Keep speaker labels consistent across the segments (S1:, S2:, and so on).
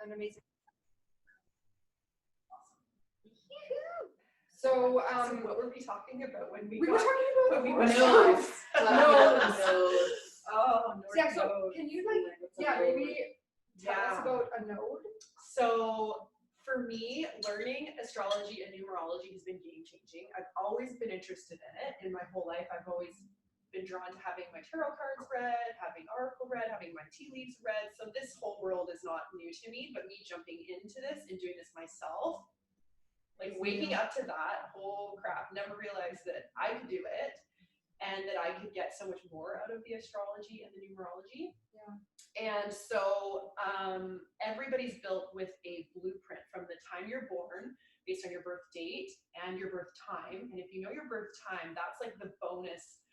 S1: an amazing. So,
S2: what were we talking about when we
S1: were talking about
S2: nodes.
S1: Oh, yeah. So can you maybe tell us about a node?
S2: So for me, learning astrology and numerology has been game changing. I've always been interested in it. In my whole life, I've always been drawn to having my tarot cards read, having oracle read, having my tea leaves read. So this whole world is not new to me, but me jumping into this and doing this myself, like waking up to that, oh crap, never realized that I could do it and that I could get so much more out of the astrology and the numerology.
S1: Yeah.
S2: And so everybody's built with a blueprint from the time you're born based on your birth date and your birth time. And if you know your birth time, that's like the bonus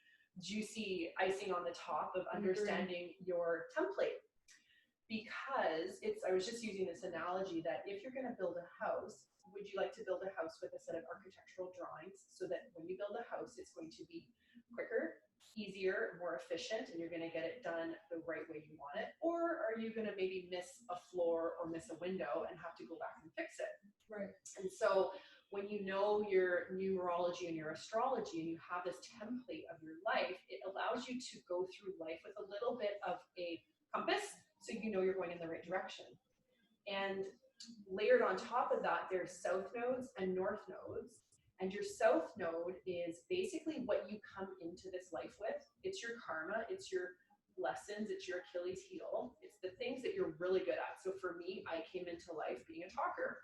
S2: juicy icing on the top of understanding your template. Because I was just using this analogy that if you're going to build a house, would you like to build a house with a set of architectural drawings so that when you build a house, it's going to be quicker, easier, more efficient, and you're going to get it done the right way you want it? Or are you going to maybe miss a floor or miss a window and have to go back and fix it?
S1: Right.
S2: And so when you know your numerology and your astrology and you have this template of your life, it allows you to go through life with a little bit of a compass so you know you're going in the right direction. And layered on top of that, there's south nodes and north nodes. And your south node is basically what you come into this life with. It's your karma, it's your lessons, it's your Achilles heel. It's the things that you're really good at. So for me, I came into life being a talker.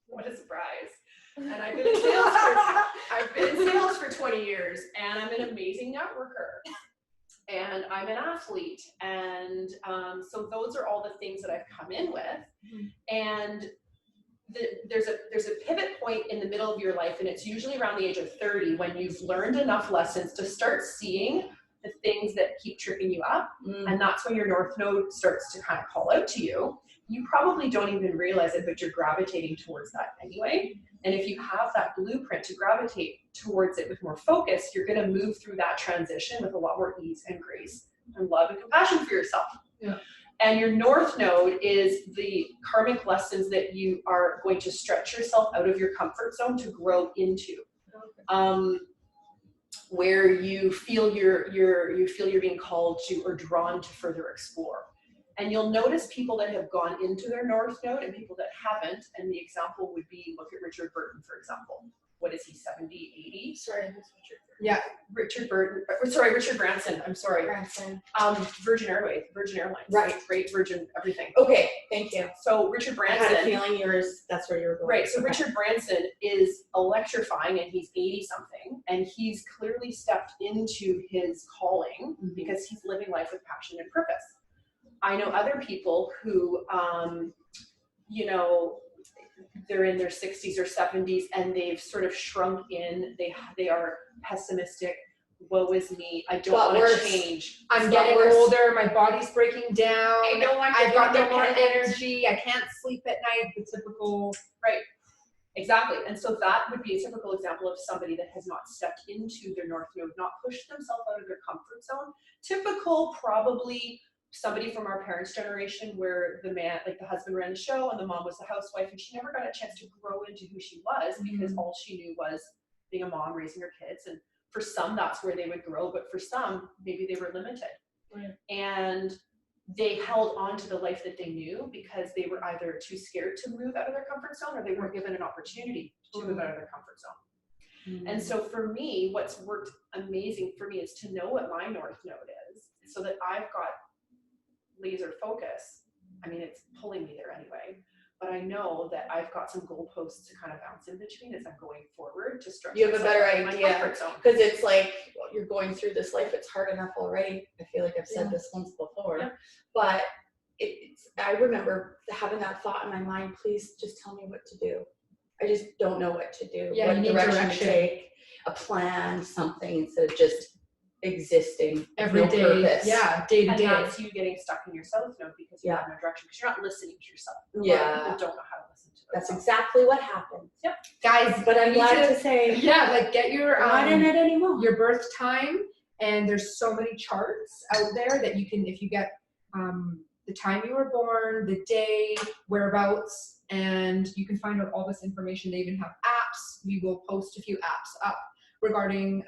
S2: What a surprise. And I've been in sales for 20 years, and I'm an amazing networker. And I'm an athlete. And so those are all the things that I've come in with. And there's a pivot point in the middle of your life, and it's usually around the age of 30 when you've learned enough lessons to start seeing the things that keep tripping you up. And that's when your north node starts to kind of call out to you. You probably don't even realize it, but you're gravitating towards that anyway. And if you have that blueprint to gravitate towards it with more focus, you're going to move through that transition with a lot more ease and grace and love and compassion for yourself.
S1: Yeah.
S2: And your north node is the karmic lessons that you are going to stretch yourself out of your comfort zone to grow into. Where you feel you're being called to or drawn to further explore. And you'll notice people that have gone into their north node and people that haven't. And the example would be, look at Richard Burton, for example. What is he, 70, 80?
S1: Sorry, who's Richard Burton? Yeah.
S2: Richard Branson, I'm sorry.
S1: Branson.
S2: Virgin Airlines.
S1: Right.
S2: Great Virgin, everything.
S1: Okay, thank you.
S2: So Richard Branson.
S1: I had a feeling that's where you were going.
S2: Right, so Richard Branson is electrifying, and he's 80 something, and he's clearly stepped into his calling because he's living life with passion and purpose. I know other people who, they're in their 60s or 70s and they've sort of shrunk in. They are pessimistic. Woe is me. I don't want to change.
S1: I'm getting older. My body's breaking down. I've got no more energy. I can't sleep at night. The typical.
S2: Right. Exactly. And so that would be a typical example of somebody that has not stepped into their north node, not pushed themselves out of their comfort zone. Typical, probably somebody from our parents' generation where the man, like the husband ran the show and the mom was the housewife, and she never got a chance to grow into who she was because all she knew was being a mom, raising her kids. And for some, that's where they would grow, but for some, maybe they were limited.
S1: Right.
S2: And they held on to the life that they knew because they were either too scared to move out of their comfort zone or they weren't given an opportunity to move out of their comfort zone. And so for me, what's worked amazing for me is to know what my north node is so that I've got laser focus. I mean, it's pulling me there anyway, but I know that I've got some goalposts to kind of bounce in between as I'm going forward to stretch.
S1: You have a better idea because it's like you're going through this life. It's hard enough already. I feel like I've said this once before, but I remember having that thought in my mind. Please just tell me what to do. I just don't know what to do.
S3: Yeah,
S1: what
S3: you need
S1: direction to take, a plan, something instead of just existing
S3: every day.
S1: Purpose.
S3: Yeah, day to
S2: And
S3: day.
S2: that's you getting stuck in your south node because you have no direction, because you're not listening to yourself. People don't know how to listen to themselves.
S1: That's exactly what happened.
S2: Yep.
S3: Guys,
S1: but I'm glad to say,
S3: get your
S1: not in it anymore.
S3: Your birth time, and there's so many charts out there that you can, if you get the time you were born, the day, whereabouts, and you can find out all this information. They even have apps. We will post a few apps up regarding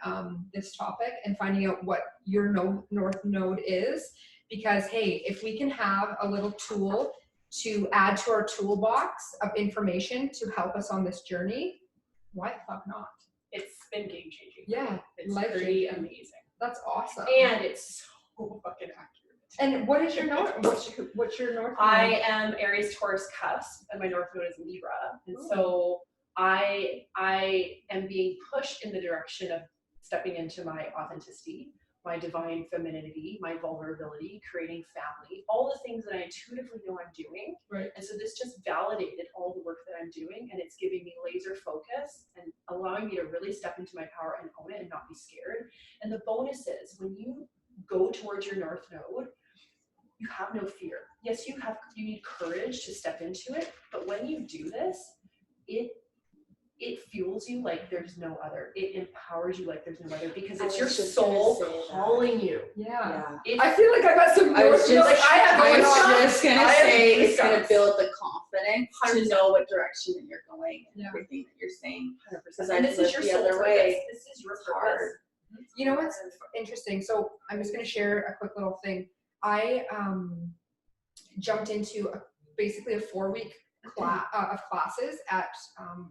S3: this topic and finding out what your north node is. Because, hey, if we can have a little tool to add to our toolbox of information to help us on this journey, why the fuck not?
S2: It's been game changing.
S3: Yeah,
S2: it's
S3: life-changing.
S2: pretty amazing.
S3: That's awesome.
S2: And it's so fucking accurate.
S3: And what is your north? What's your north node?
S2: I am Aries Taurus cusp, and my north node is Libra, and so I am being pushed in the direction of stepping into my authenticity, my divine femininity, my vulnerability, creating family, all the things that I intuitively know I'm doing.
S3: Right.
S2: And so this just validated all the work that I'm doing, and it's giving me laser focus and allowing me to really step into my power and own it and not be scared. And the bonus is when you go towards your north node, you have no fear. Yes, you need courage to step into it, but when you do this, it fuels you like there's no other. It empowers you like there's no other, because it's your soul calling you.
S3: Yeah. I feel like I got some north node. Like
S1: I was just gonna say it's gonna build the confidence 100%. To know what direction that you're going and everything that you're saying.
S2: 100%. And this is your soul purpose. This is your purpose.
S3: You know what's interesting? So I'm just gonna share a quick little thing. I jumped into basically a 4-week of classes at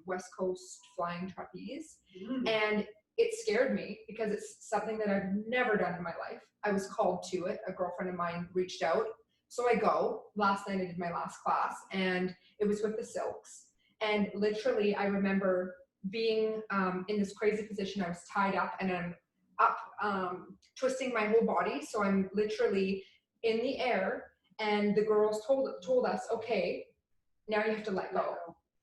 S3: West Coast Flying Trapeze, and it scared me because it's something that I've never done in my life. I was called to it. A girlfriend of mine reached out, so I go. Last night I did my last class, and it was with the Silks. And literally, I remember being in this crazy position. I was tied up, and I'm up, twisting my whole body, so I'm literally in the air, and the girls told us, okay, now you have to let go.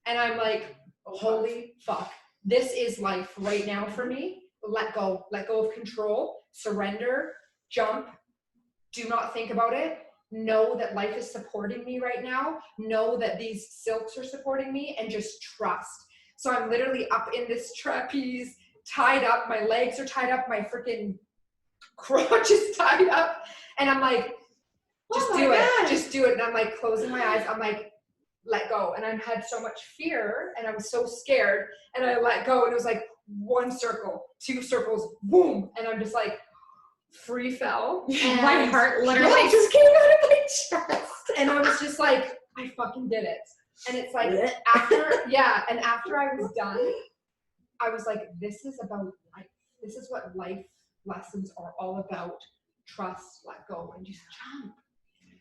S3: And I'm like, holy fuck, this is life right now for me. Let go of control, surrender, jump, do not think about it. Know that life is supporting me right now. Know that these Silks are supporting me, and just trust. So I'm literally up in this trapeze, tied up, my legs are tied up, my freaking crotch is tied up, and I'm like, just do it. And I'm like closing my eyes. I'm like, let go. And I had so much fear, and I was so scared, and I let go, and it was like 1 circle, 2 circles, boom, and I'm just like free fell. And
S1: my heart literally just came out of my chest,
S3: and I was just like, I fucking did it. And it's like after I was done, I was like, this is about life. This is what life lessons are all about. Trust, let go, and just jump.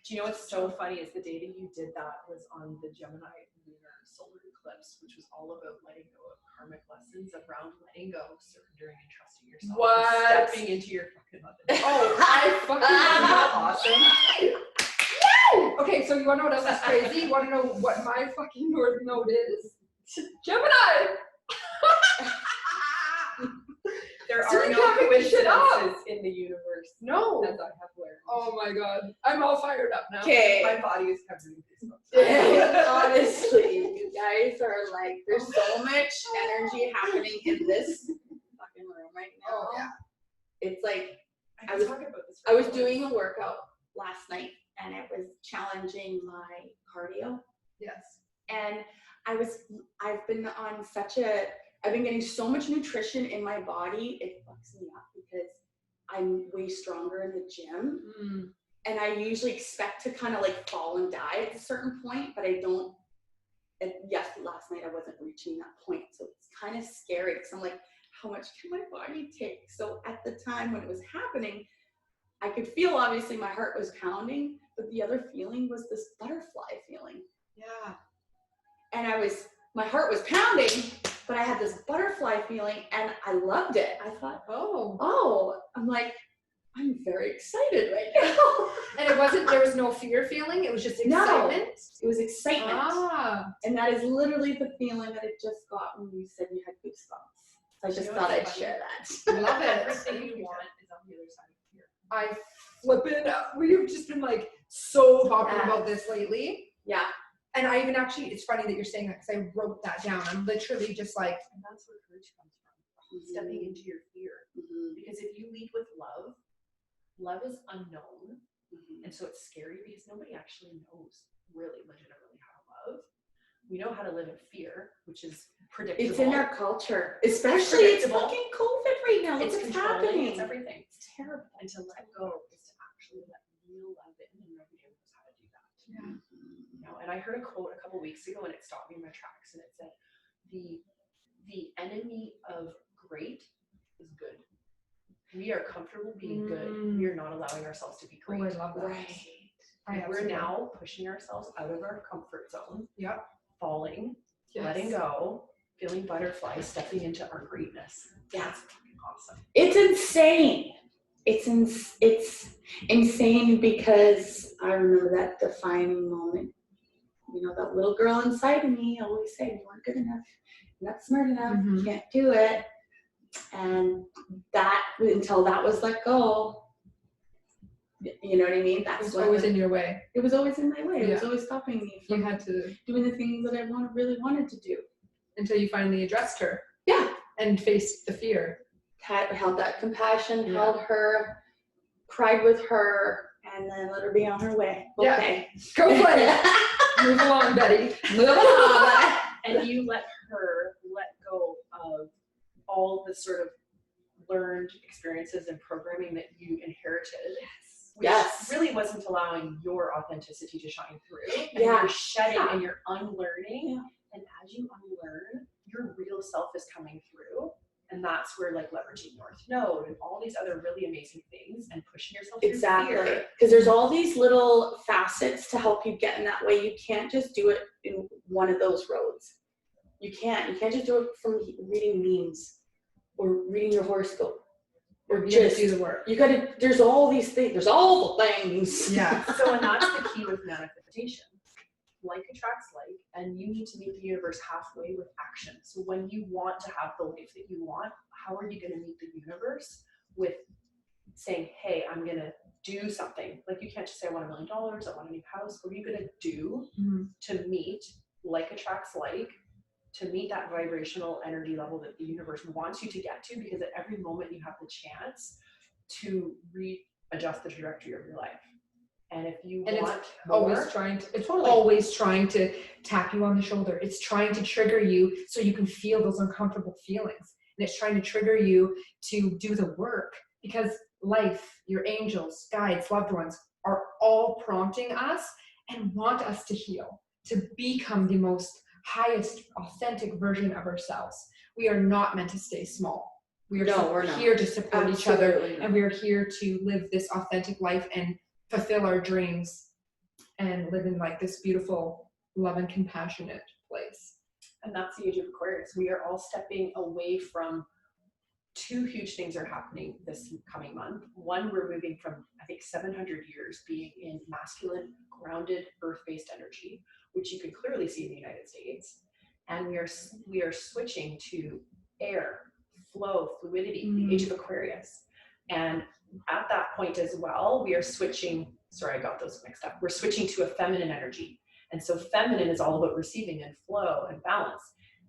S2: Do you know what's so funny is the day that you did that was on the Gemini lunar solar eclipse, which was all about letting go of karmic lessons around letting go, surrendering, and trusting yourself.
S3: What?
S2: Stepping into your fucking mother.
S3: Oh, I fucking
S2: awesome.
S3: Okay, so you want to know what else is crazy? You want to know what my fucking north node is? Gemini!
S2: There are no coincidences in the universe.
S3: No.
S2: As I have learned.
S3: Oh my god. I'm all fired up now.
S1: Okay.
S2: My body is covered in goosebumps.
S1: Honestly, you guys are like, there's so much energy happening in this fucking room right now.
S3: Oh, yeah.
S1: It's like,
S2: I
S1: was doing a workout last night, and it was challenging my cardio.
S3: Yes.
S1: And I've been getting so much nutrition in my body, it fucks me up because I'm way stronger in the gym. And I usually expect to kind of like fall and die at a certain point, but I don't. And yes, last night I wasn't reaching that point. So it's kind of scary because I'm like, how much can my body take? So at the time when it was happening, I could feel, obviously my heart was pounding, but the other feeling was this butterfly feeling.
S3: Yeah.
S1: And my heart was pounding, but I had this butterfly feeling, and I loved it. I thought, I'm like, I'm very excited right now.
S3: And there was no fear feeling, it was just excitement?
S1: No, it was excitement. And that is literally the feeling that I just got when you said you had goosebumps. I just thought I'd share that.
S3: I love it.
S2: Everything you want is on the other side of fear.
S3: I flippin', we've just been like so talking about this lately.
S1: Yeah.
S3: And I even actually, it's funny that you're saying that because I wrote that down. I'm literally just like.
S2: And that's where courage comes from. Stepping into your fear. Because if you lead with love is unknown. And so it's scary because nobody actually knows really legitimately how to love. We know how to live in fear, which is predictable.
S1: It's in our culture, especially it's fucking COVID right now.
S2: It's
S1: what's
S2: controlling,
S1: happening.
S2: it's everything.
S1: It's terrible.
S2: And to let go is to actually let real love in, and nobody knows how to do that.
S3: Yeah.
S2: You know, and I heard a quote a couple weeks ago, and it stopped me in my tracks, and it said, the enemy of great is good. We are comfortable being good. We are not allowing ourselves to be great.
S3: Oh, I love that.
S1: Right.
S2: We're now pushing ourselves out of our comfort zone.
S3: Yep.
S2: Falling,
S3: Yes.
S2: letting go, feeling butterflies, stepping into our greatness.
S1: Yeah.
S2: That's fucking awesome.
S1: It's insane. It's insane because I remember that defining moment. You know, that little girl inside of me always saying, "You aren't good enough. You're not smart enough. You can't do it." And that, until that was let go, you know what I mean? That's
S3: It was always in your way.
S1: It was always in my way. It was
S3: Yeah.
S1: always stopping me from
S3: You had to,
S1: doing the things that I really wanted to do.
S3: until you finally addressed her.
S1: Yeah.
S3: And faced the fear.
S1: Held that compassion,
S3: Yeah.
S1: held her, cried with her, and then let her be on her way.
S3: Yeah.
S1: Okay.
S3: Go for it. Move along, Betty.
S1: Move on.
S2: And you let her let go of all the sort of learned experiences and programming that you inherited. Which really wasn't allowing your authenticity to shine through. And you're shedding and you're unlearning.
S1: Yeah.
S2: And as you unlearn, your real self is coming through. And that's where like leveraging North Node and all these other really amazing things and pushing yourself through fear.
S1: Because there's all these little facets to help you get in that way. You can't just do it in one of those roads. You can't just do it from reading memes or reading your horoscope. Or just
S3: do the work.
S1: You gotta, there's all these things, there's all the things.
S3: Yeah.
S2: So, and that's the key with manifestation. Like attracts like, and you need to meet the universe halfway with action. So when you want to have the life that you want, how are you going to meet the universe? With saying, hey, I'm going to do something. Like you can't just say, I want $1 million, I want a new house. What are you going to do to meet like attracts like, to meet that vibrational energy level that the universe wants you to get to? Because at every moment you have the chance to readjust the trajectory of your life. And if you want
S3: it's
S2: more,
S3: always trying to tap you on the shoulder. It's trying to trigger you so you can feel those uncomfortable feelings. And it's trying to trigger you to do the work, because life, your angels, guides, loved ones are all prompting us and want us to heal, to become the most highest authentic version of ourselves. We are not meant to stay small. We're here to support each other, and we are here to live this authentic life and fulfill our dreams and live in like this beautiful, love and compassionate place.
S2: And that's the age of Aquarius. We are all stepping away from two huge things are happening this coming month. One, we're moving from, I think, 700 years being in masculine, grounded, earth-based energy, which you can clearly see in the United States. And we are switching to air, flow, fluidity, the age of Aquarius. And at that point as well, we are switching, sorry, I got those mixed up. We're switching to a feminine energy. And so feminine is all about receiving and flow and balance.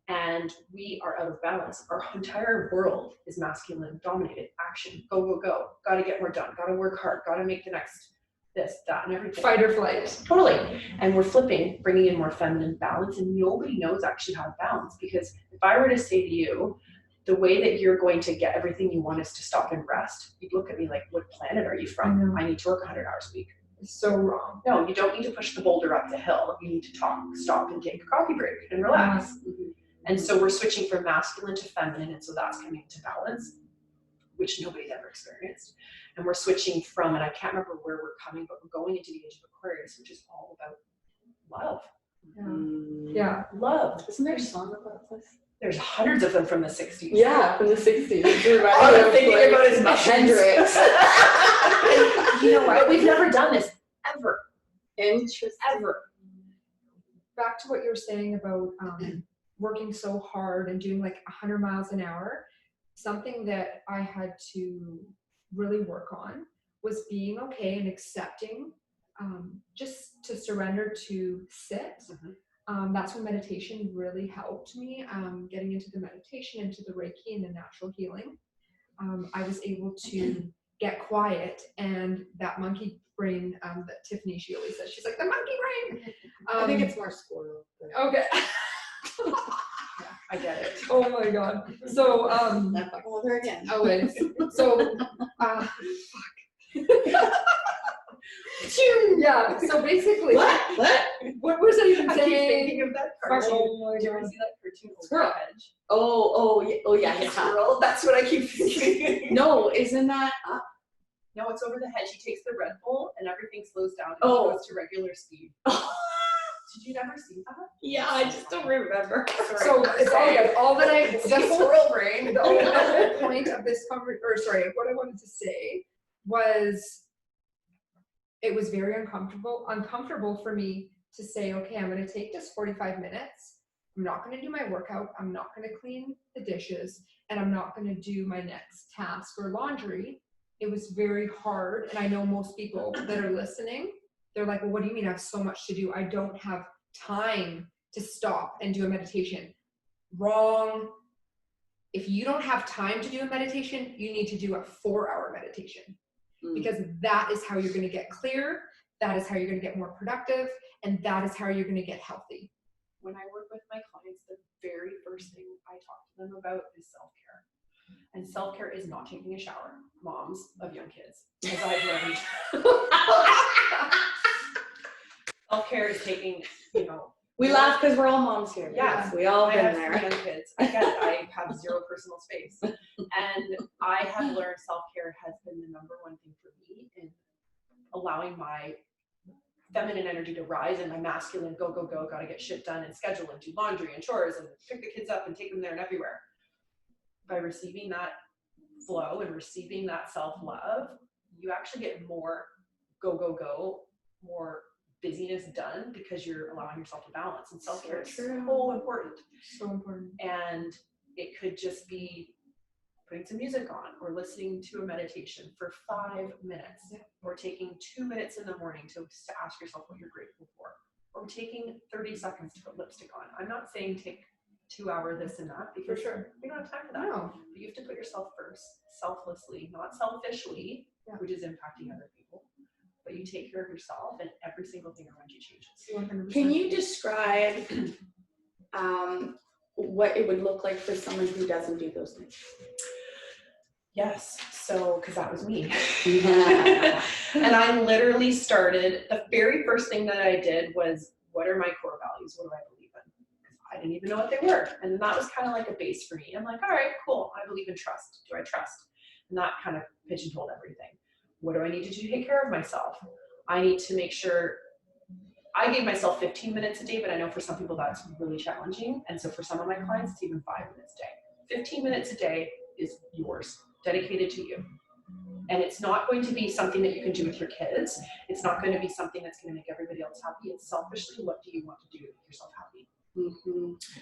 S2: And we are out of balance. Our entire world is masculine dominated. Action, go, go, go. Got to get more done. Got to work hard. Got to make the next this, that, and everything.
S3: Fight or flight.
S2: Totally. And we're flipping, bringing in more feminine balance. And nobody knows actually how to balance. Because if I were to say to you, the way that you're going to get everything you want is to stop and rest, you'd look at me like, what planet are you from? I need to work 100 hours a week.
S3: It's so wrong.
S2: No, you don't need to push the boulder up the hill. You need to stop and take a coffee break and relax. And so we're switching from masculine to feminine, and so that's coming into balance, which nobody's ever experienced. And we're switching from, and I can't remember where we're coming, but we're going into the age of Aquarius, which is all about love.
S3: Yeah.
S2: Love.
S1: Isn't there a song about this?
S2: There's hundreds of them from the 60s.
S1: Yeah, from the 60s.
S2: All I'm thinking about is
S1: Hendrix.
S2: You know what? We've never done this ever.
S1: Interesting.
S2: Ever.
S3: Back to what you were saying about working so hard and doing like 100 miles an hour, something that I had to really work on was being okay and accepting, just to surrender to sit. That's when meditation really helped me, getting into the meditation, into the Reiki and the natural healing. I was able to get quiet, and that monkey brain that Tiffany, she always says. She's like, the monkey brain.
S1: I think it's more squirrel. But...
S3: Okay.
S2: I get it.
S3: Oh my God. So,
S1: well, there again.
S3: oh, it is. So, fuck. Yeah, so basically, what was I even
S2: I keep
S3: saying?
S2: thinking of that cartoon.
S3: Oh my
S2: Do you ever
S3: God.
S2: see that cartoon?
S1: Squirrel.
S2: Hedge?
S1: Oh yeah.
S2: The squirrel. That's what I keep thinking.
S1: No, isn't that up?
S2: No, it's over the hedge. He takes the Red Bull and everything slows down and
S1: Oh.
S2: he goes to regular speed. Did you never see that?
S1: Yeah, I just don't remember.
S3: So it's all good. All that I,
S2: It's
S3: the
S2: the
S3: whole,
S2: squirrel brain.
S3: the whole point of this what I wanted to say was, it was very uncomfortable for me to say, okay, I'm going to take this 45 minutes. I'm not going to do my workout. I'm not going to clean the dishes, and I'm not going to do my next task or laundry. It was very hard. And I know most people that are listening, they're like, well, what do you mean I have so much to do? I don't have time to stop and do a meditation. Wrong. If you don't have time to do a meditation, you need to do a 4-hour meditation, because that is how you're going to get clear. That is how you're going to get more productive. And that is how you're going to get healthy.
S2: When I work with my clients, the very first thing I talk to them about is self-care. And self-care is not taking a shower, moms of young kids, as I've learned. Self-care is taking,
S1: We laugh because we're all moms here.
S2: Yeah.
S1: Yes, we all
S2: I
S1: been
S2: have
S1: there.
S2: 3 young kids. I get it. I have 0 personal space. And I have learned self-care has been the number one thing for me in allowing my feminine energy to rise and my masculine go, gotta get shit done and schedule and do laundry and chores and pick the kids up and take them there and everywhere. By receiving that flow and receiving that self-love, you actually get more go, more busyness done because you're allowing yourself to balance. And self-care is so important.
S3: So important.
S2: And it could just be putting some music on or listening to a meditation for 5 minutes, or taking 2 minutes in the morning to ask yourself what you're grateful for, or taking 30 seconds to put lipstick on. I'm not saying take 2 hour this and that, because you don't have time for that.
S3: No.
S2: But you have to put yourself first, selflessly, not selfishly, which is impacting other people. But you take care of yourself, and every single thing around you changes.
S3: 100%.
S1: Can you describe what it would look like for someone who doesn't do those things?
S2: Yes, so, because that was me. And I literally started, the very first thing that I did was, what are my core values? What do I believe in? Because I didn't even know what they were. And that was kind of like a base for me. I'm like, all right, cool. I believe in trust. Do I trust? And that kind of pigeonholed everything. What do I need to do to take care of myself? I need to make sure, I gave myself 15 minutes a day, but I know for some people that's really challenging. And so for some of my clients, it's even 5 minutes a day. 15 minutes a day is yours, dedicated to you. And it's not going to be something that you can do with your kids. It's not going to be something that's going to make everybody else happy. It's selfishly, what do you want to do to make yourself happy?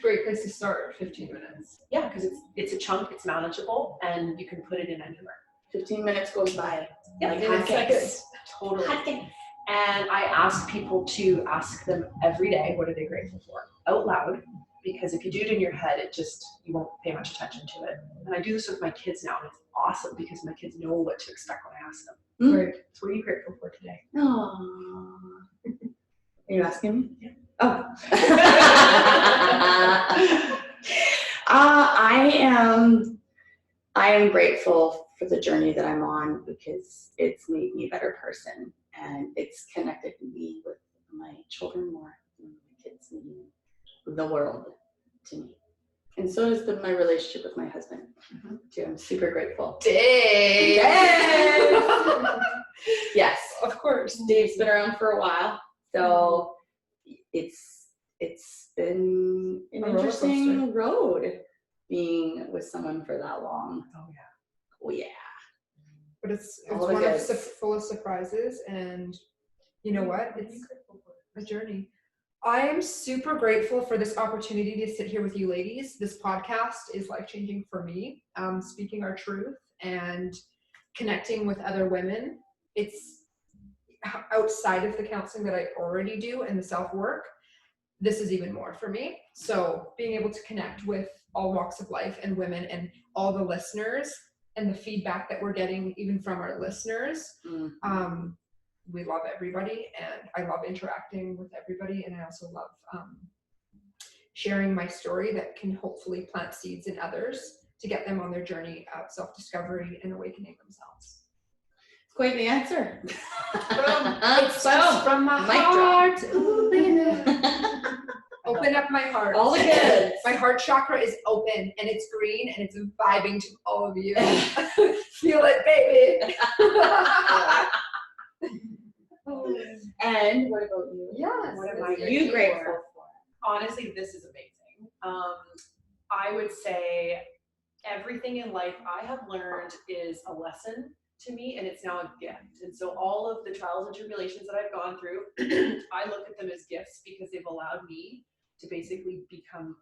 S3: Great place to start, 15 minutes.
S2: Yeah, because it's a chunk, it's manageable, and you can put it in anywhere.
S1: 15 minutes goes by.
S2: Yeah,
S1: like
S2: in
S1: seconds.
S2: Totally.
S1: Hot things.
S2: And I ask people to ask them every day, what are they grateful for? Out loud, because if you do it in your head, you won't pay much attention to it. And I do this with my kids now, and it's awesome because my kids know what to expect when I ask them.
S3: Right.
S2: So what are you grateful for today?
S1: Aww. Are you asking me?
S2: Yeah.
S1: Oh. I am grateful for the journey that I'm on, because it's made me a better person, and it's connected me with my children more than my kids mean the world to me. And so does my relationship with my husband too. I'm super grateful.
S3: Dave!
S1: Yes.
S3: Of course.
S1: Dave's been around for a while, so it's been an interesting road being with someone for that long. Oh yeah.
S3: But it's
S1: All
S3: one
S1: it
S3: of
S1: is.
S3: full of surprises, and you know what? It's a journey. I am super grateful for this opportunity to sit here with you ladies. This podcast is life-changing for me. Speaking our truth and connecting with other women. It's outside of the counseling that I already do and the self-work. This is even more for me. So being able to connect with all walks of life and women and all the listeners, and the feedback that we're getting even from our listeners, we love everybody, and I love interacting with everybody, and I also love sharing my story that can hopefully plant seeds in others to get them on their journey of self-discovery and awakening themselves.
S1: Quite the answer.
S3: It's just from my
S1: Mic drop.
S3: heart. Ooh, baby. Open up my heart.
S1: All the goods.
S3: My heart chakra is open and it's green and it's vibing to all of you. Feel it, baby.
S1: And what about you?
S3: Yes.
S2: What am
S1: What
S2: I
S1: are you grateful
S2: for?
S1: for?
S2: Honestly, this is amazing. I would say everything in life I have learned is a lesson to me, and it's now a gift. And so all of the trials and tribulations that I've gone through, I look at them as gifts because they've allowed me to basically become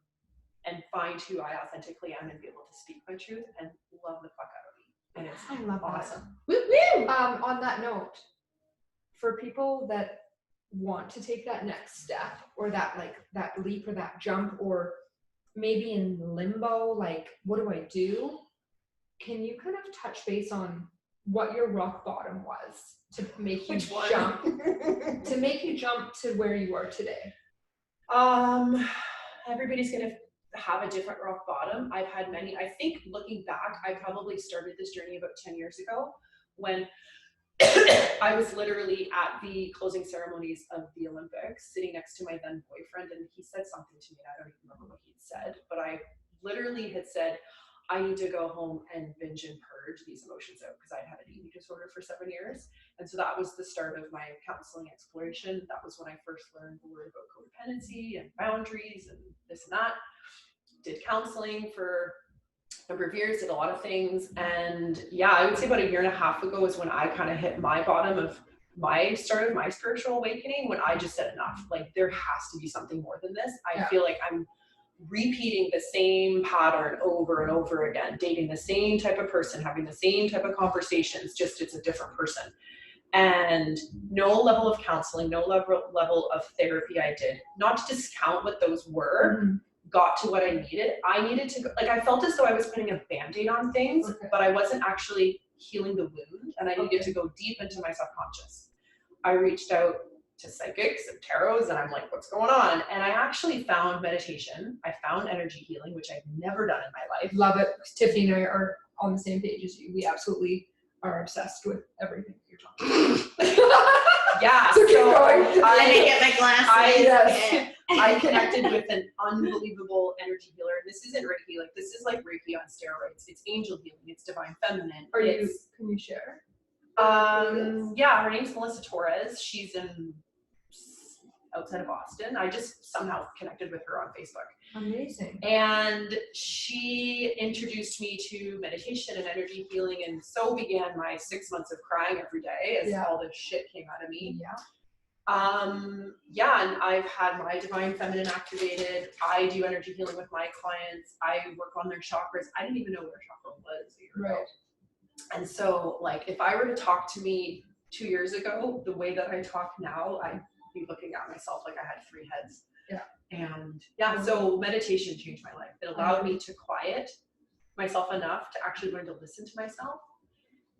S2: and find who I authentically am and be able to speak my truth and love the fuck out of me. And it's
S3: I love
S2: awesome.
S1: Woo woo!
S3: On that note, for people that want to take that next step or that leap or that jump, or maybe in limbo, like, what do I do? Can you kind of touch base on what your rock bottom was to make you jump to where you are today?
S2: Everybody's gonna have a different rock bottom. I've had many. I think looking back, I probably started this journey about 10 years ago when I was literally at the closing ceremonies of the Olympics, sitting next to my then boyfriend, and he said something to me, and I don't even remember what he'd said, but I literally had said, I need to go home and binge and purge these emotions out because I'd had an eating disorder for 7 years. And so that was the start of my counseling exploration. That was when I first learned the word about codependency and boundaries and this and that. Did counseling for a number of years, did a lot of things. And yeah, I would say about 1.5 years ago is when I kind of hit my bottom of my start of my spiritual awakening, when I just said enough. Like, there has to be something more than this. I feel like I'm repeating the same pattern over and over again, dating the same type of person, having the same type of conversations, just it's a different person. And no level of counseling, no level of therapy I did, not to discount what those were, got to what I needed. I needed to, like, I felt as though I was putting a Band-Aid on things, but I wasn't actually healing the wound, and I needed to go deep into my subconscious. I reached out to psychics and tarots, and I'm like, what's going on? And I actually found meditation. I found energy healing, which I've never done in my life.
S3: Love it. Tiffany and I are on the same page as you. We absolutely are obsessed with everything that you're talking about.
S2: Yeah,
S3: so
S1: Let me get my glasses.
S2: I connected with an unbelievable energy healer. And this isn't Reiki, like, this is like Reiki on steroids. It's angel healing, it's divine feminine.
S3: Can you share?
S2: Yeah, her name's Melissa Torres. She's outside of Boston. I just somehow connected with her on Facebook.
S3: Amazing.
S2: And she introduced me to meditation and energy healing, and so began my 6 months of crying every day as all this shit came out of me. And I've had my divine feminine activated. I do energy healing with my clients. I work on their chakras. I didn't even know what a chakra was a year ago. And so, like, if I were to talk to me 2 years ago, the way that I talk now, I'd be looking at myself like I had 3 heads. And so meditation changed my life. It allowed me to quiet myself enough to actually learn to listen to myself.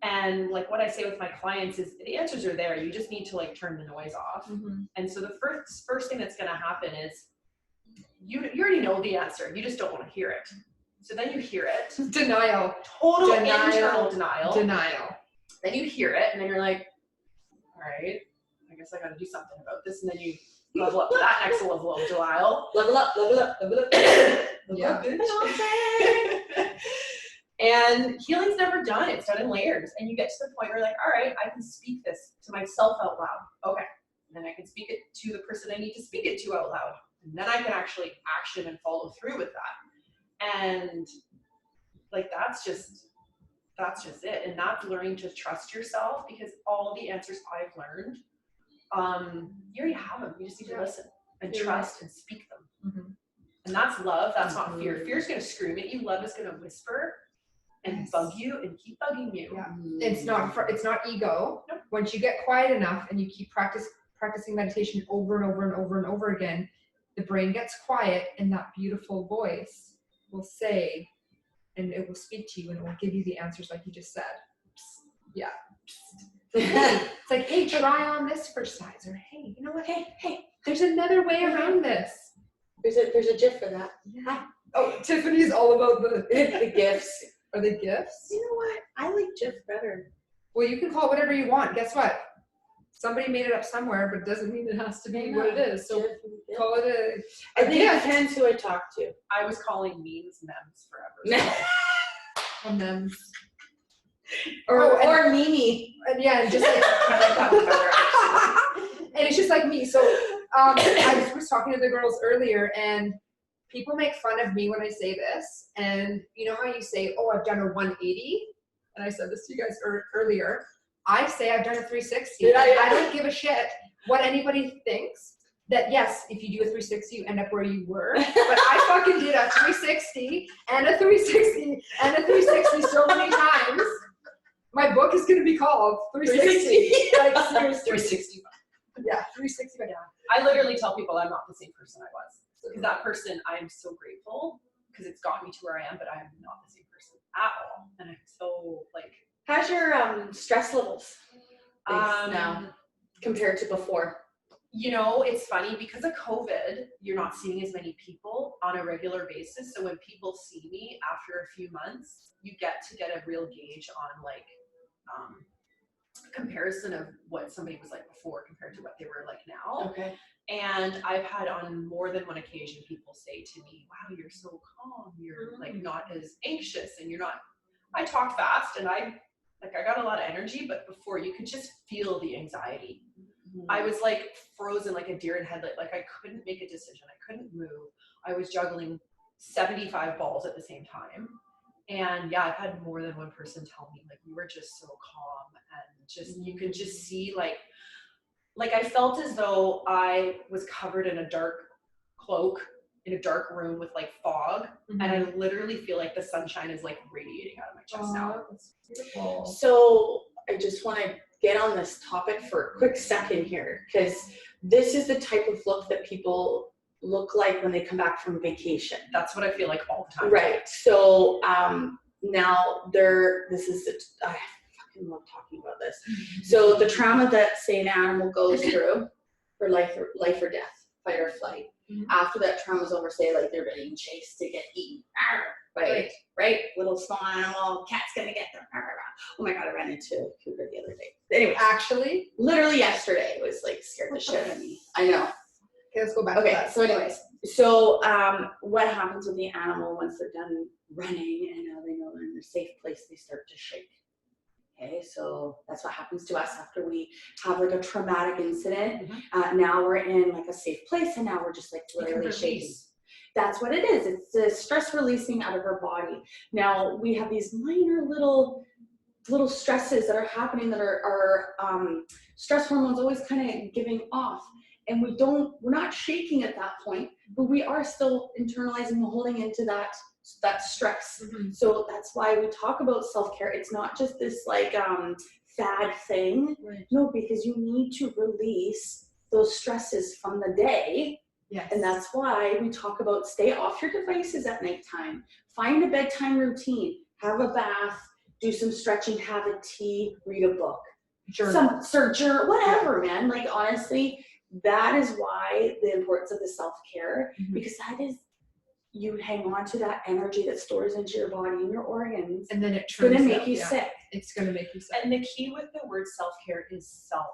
S2: And like what I say with my clients is the answers are there. You just need to, like, turn the noise off. And so the first thing that's going to happen is you already know the answer. You just don't want to hear it. So then you hear it.
S3: Denial.
S2: Total internal denial.
S3: Denial.
S2: Then you hear it, and then you're like, all right, I guess I got to do something about this. And then you level up to that next level of denial.
S1: Level up, level up, level up.
S2: Level up, bitch. And healing's never done. It's done in layers. And you get to the point where you're like, all right, I can speak this to myself out loud. Okay. And then I can speak it to the person I need to speak it to out loud. And then I can actually action and follow through with that. And like, that's just it. And that's learning to trust yourself, because all the answers I've learned, you already have them. You just need to listen and trust and speak them. And that's love. That's not fear. Fear is going to scream at you. Love is going to whisper and bug you and keep bugging you.
S3: It's not ego.
S2: Nope.
S3: Once you get quiet enough and you keep practicing meditation over and over and over and over again, the brain gets quiet, and that beautiful voice will say, and it will speak to you, and it will give you the answers like you just said. It's like, hey, try on this for size, or hey, you know what? Hey, there's another way around this.
S1: There's a GIF for that.
S3: Yeah. Oh, Tiffany's all about
S1: The gifts.
S3: Are they gifts?
S1: You know what? I like GIF better.
S3: Well, you can call it whatever you want. Guess what? Somebody made it up somewhere, but it doesn't mean it has to be what it is. So call it a
S1: I think it
S3: gift.
S1: depends who I talk to.
S2: I was calling memes memes forever. So.
S3: Memes.
S1: Or Mimi.
S3: And yeah, and just like, and it's just like me. So I was talking to the girls earlier, and people make fun of me when I say this. And you know how you say, "Oh, I've done a 180," and I said this to you guys earlier. I say I've done a 360. I don't give a shit what anybody thinks. That yes, if you do a 360, you end up where you were. But I fucking did a 360 and a 360 and a 360 so many times. My book is going to be called 360. Like, seriously.
S2: 360.
S3: Yeah, 360. Yeah.
S2: I literally tell people I'm not the same person I was. Because that person, I'm so grateful because it's gotten me to where I am, but I'm not the same person at all. And I'm so like.
S1: How's your stress levels now compared to before?
S2: You know, it's funny because of COVID, you're not seeing as many people on a regular basis. So when people see me after a few months, you get a real gauge on like comparison of what somebody was like before compared to what they were like now.
S1: Okay.
S2: And I've had on more than one occasion people say to me, wow, you're so calm. You're like not as anxious and you're not, I talk fast and I got a lot of energy, but before you could just feel the anxiety. I was like frozen like a deer in headlight. Like I couldn't make a decision. I couldn't move. I was juggling 75 balls at the same time. And yeah, I've had more than one person tell me like, you were just so calm and just, you could just see like I felt as though I was covered in a dark cloak in a dark room with like fog. And I literally feel like the sunshine is like radiating out of my chest now.
S3: That's beautiful.
S1: So I just want to get on this topic for a quick second here, because this is the type of look that people look like when they come back from vacation.
S2: That's what I feel like all the time.
S1: Right. So now I fucking love talking about this. So the trauma that, say, an animal goes through for life or death, fight or flight. After that trauma's over, say like they're being chased to get eaten. Right? Little small animal, cat's gonna get them. Oh my god, I ran into a cougar the other day. Anyway,
S3: Actually,
S1: literally yesterday, it was like scared the shit out of me. I know.
S3: Okay, let's go back to that.
S1: So anyways, what happens with the animal once they're done running and now they know they're in a safe place, they start to shake. Okay, so that's what happens to us after we have like a traumatic incident. Now we're in like a safe place and now we're just like literally shaking. That's what it is. It's the stress releasing out of our body. Now we have these minor little stresses that are happening that are stress hormones always kind of giving off. And we're not shaking at that point, but we are still internalizing and holding into that stress. So that's why we talk about self-care. It's not just this like fad thing. Right. No, because you need to release those stresses from the day. Yes. And that's why we talk about stay off your devices at nighttime. Find a bedtime routine. Have a bath. Do some stretching. Have a tea. Read a book. Journal. Whatever, man. Like honestly, that is why the importance of the self-care, because that is, you hang on to that energy that stores into your body and your organs, and then it's going to make you sick. It's going to make you sick.
S2: And the key with the word self-care is self.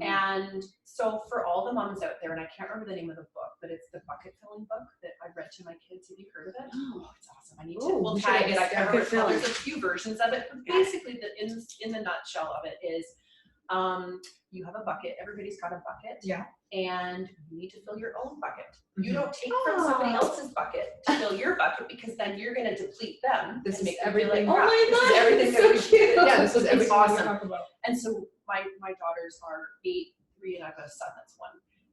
S2: And so for all the moms out there, and I can't remember the name of the book, but it's the bucket filling book that I read to my kids. Have you heard of it? Oh, it's awesome. I need to, we'll tag it. I can't remember. There's a few versions of it, but basically in the nutshell of it is, you have a bucket. Everybody's got a bucket. Yeah. And you need to fill your own bucket. You don't take from somebody else's bucket to fill your bucket, because then you're going to deplete them.
S3: This
S2: and
S3: is
S2: make everything.
S3: Oh my god!
S2: This is everything
S3: that so cute. Yeah, this is everything
S2: awesome.
S3: we talk about.
S2: And so my daughters are 8, 3, and I've got a son that's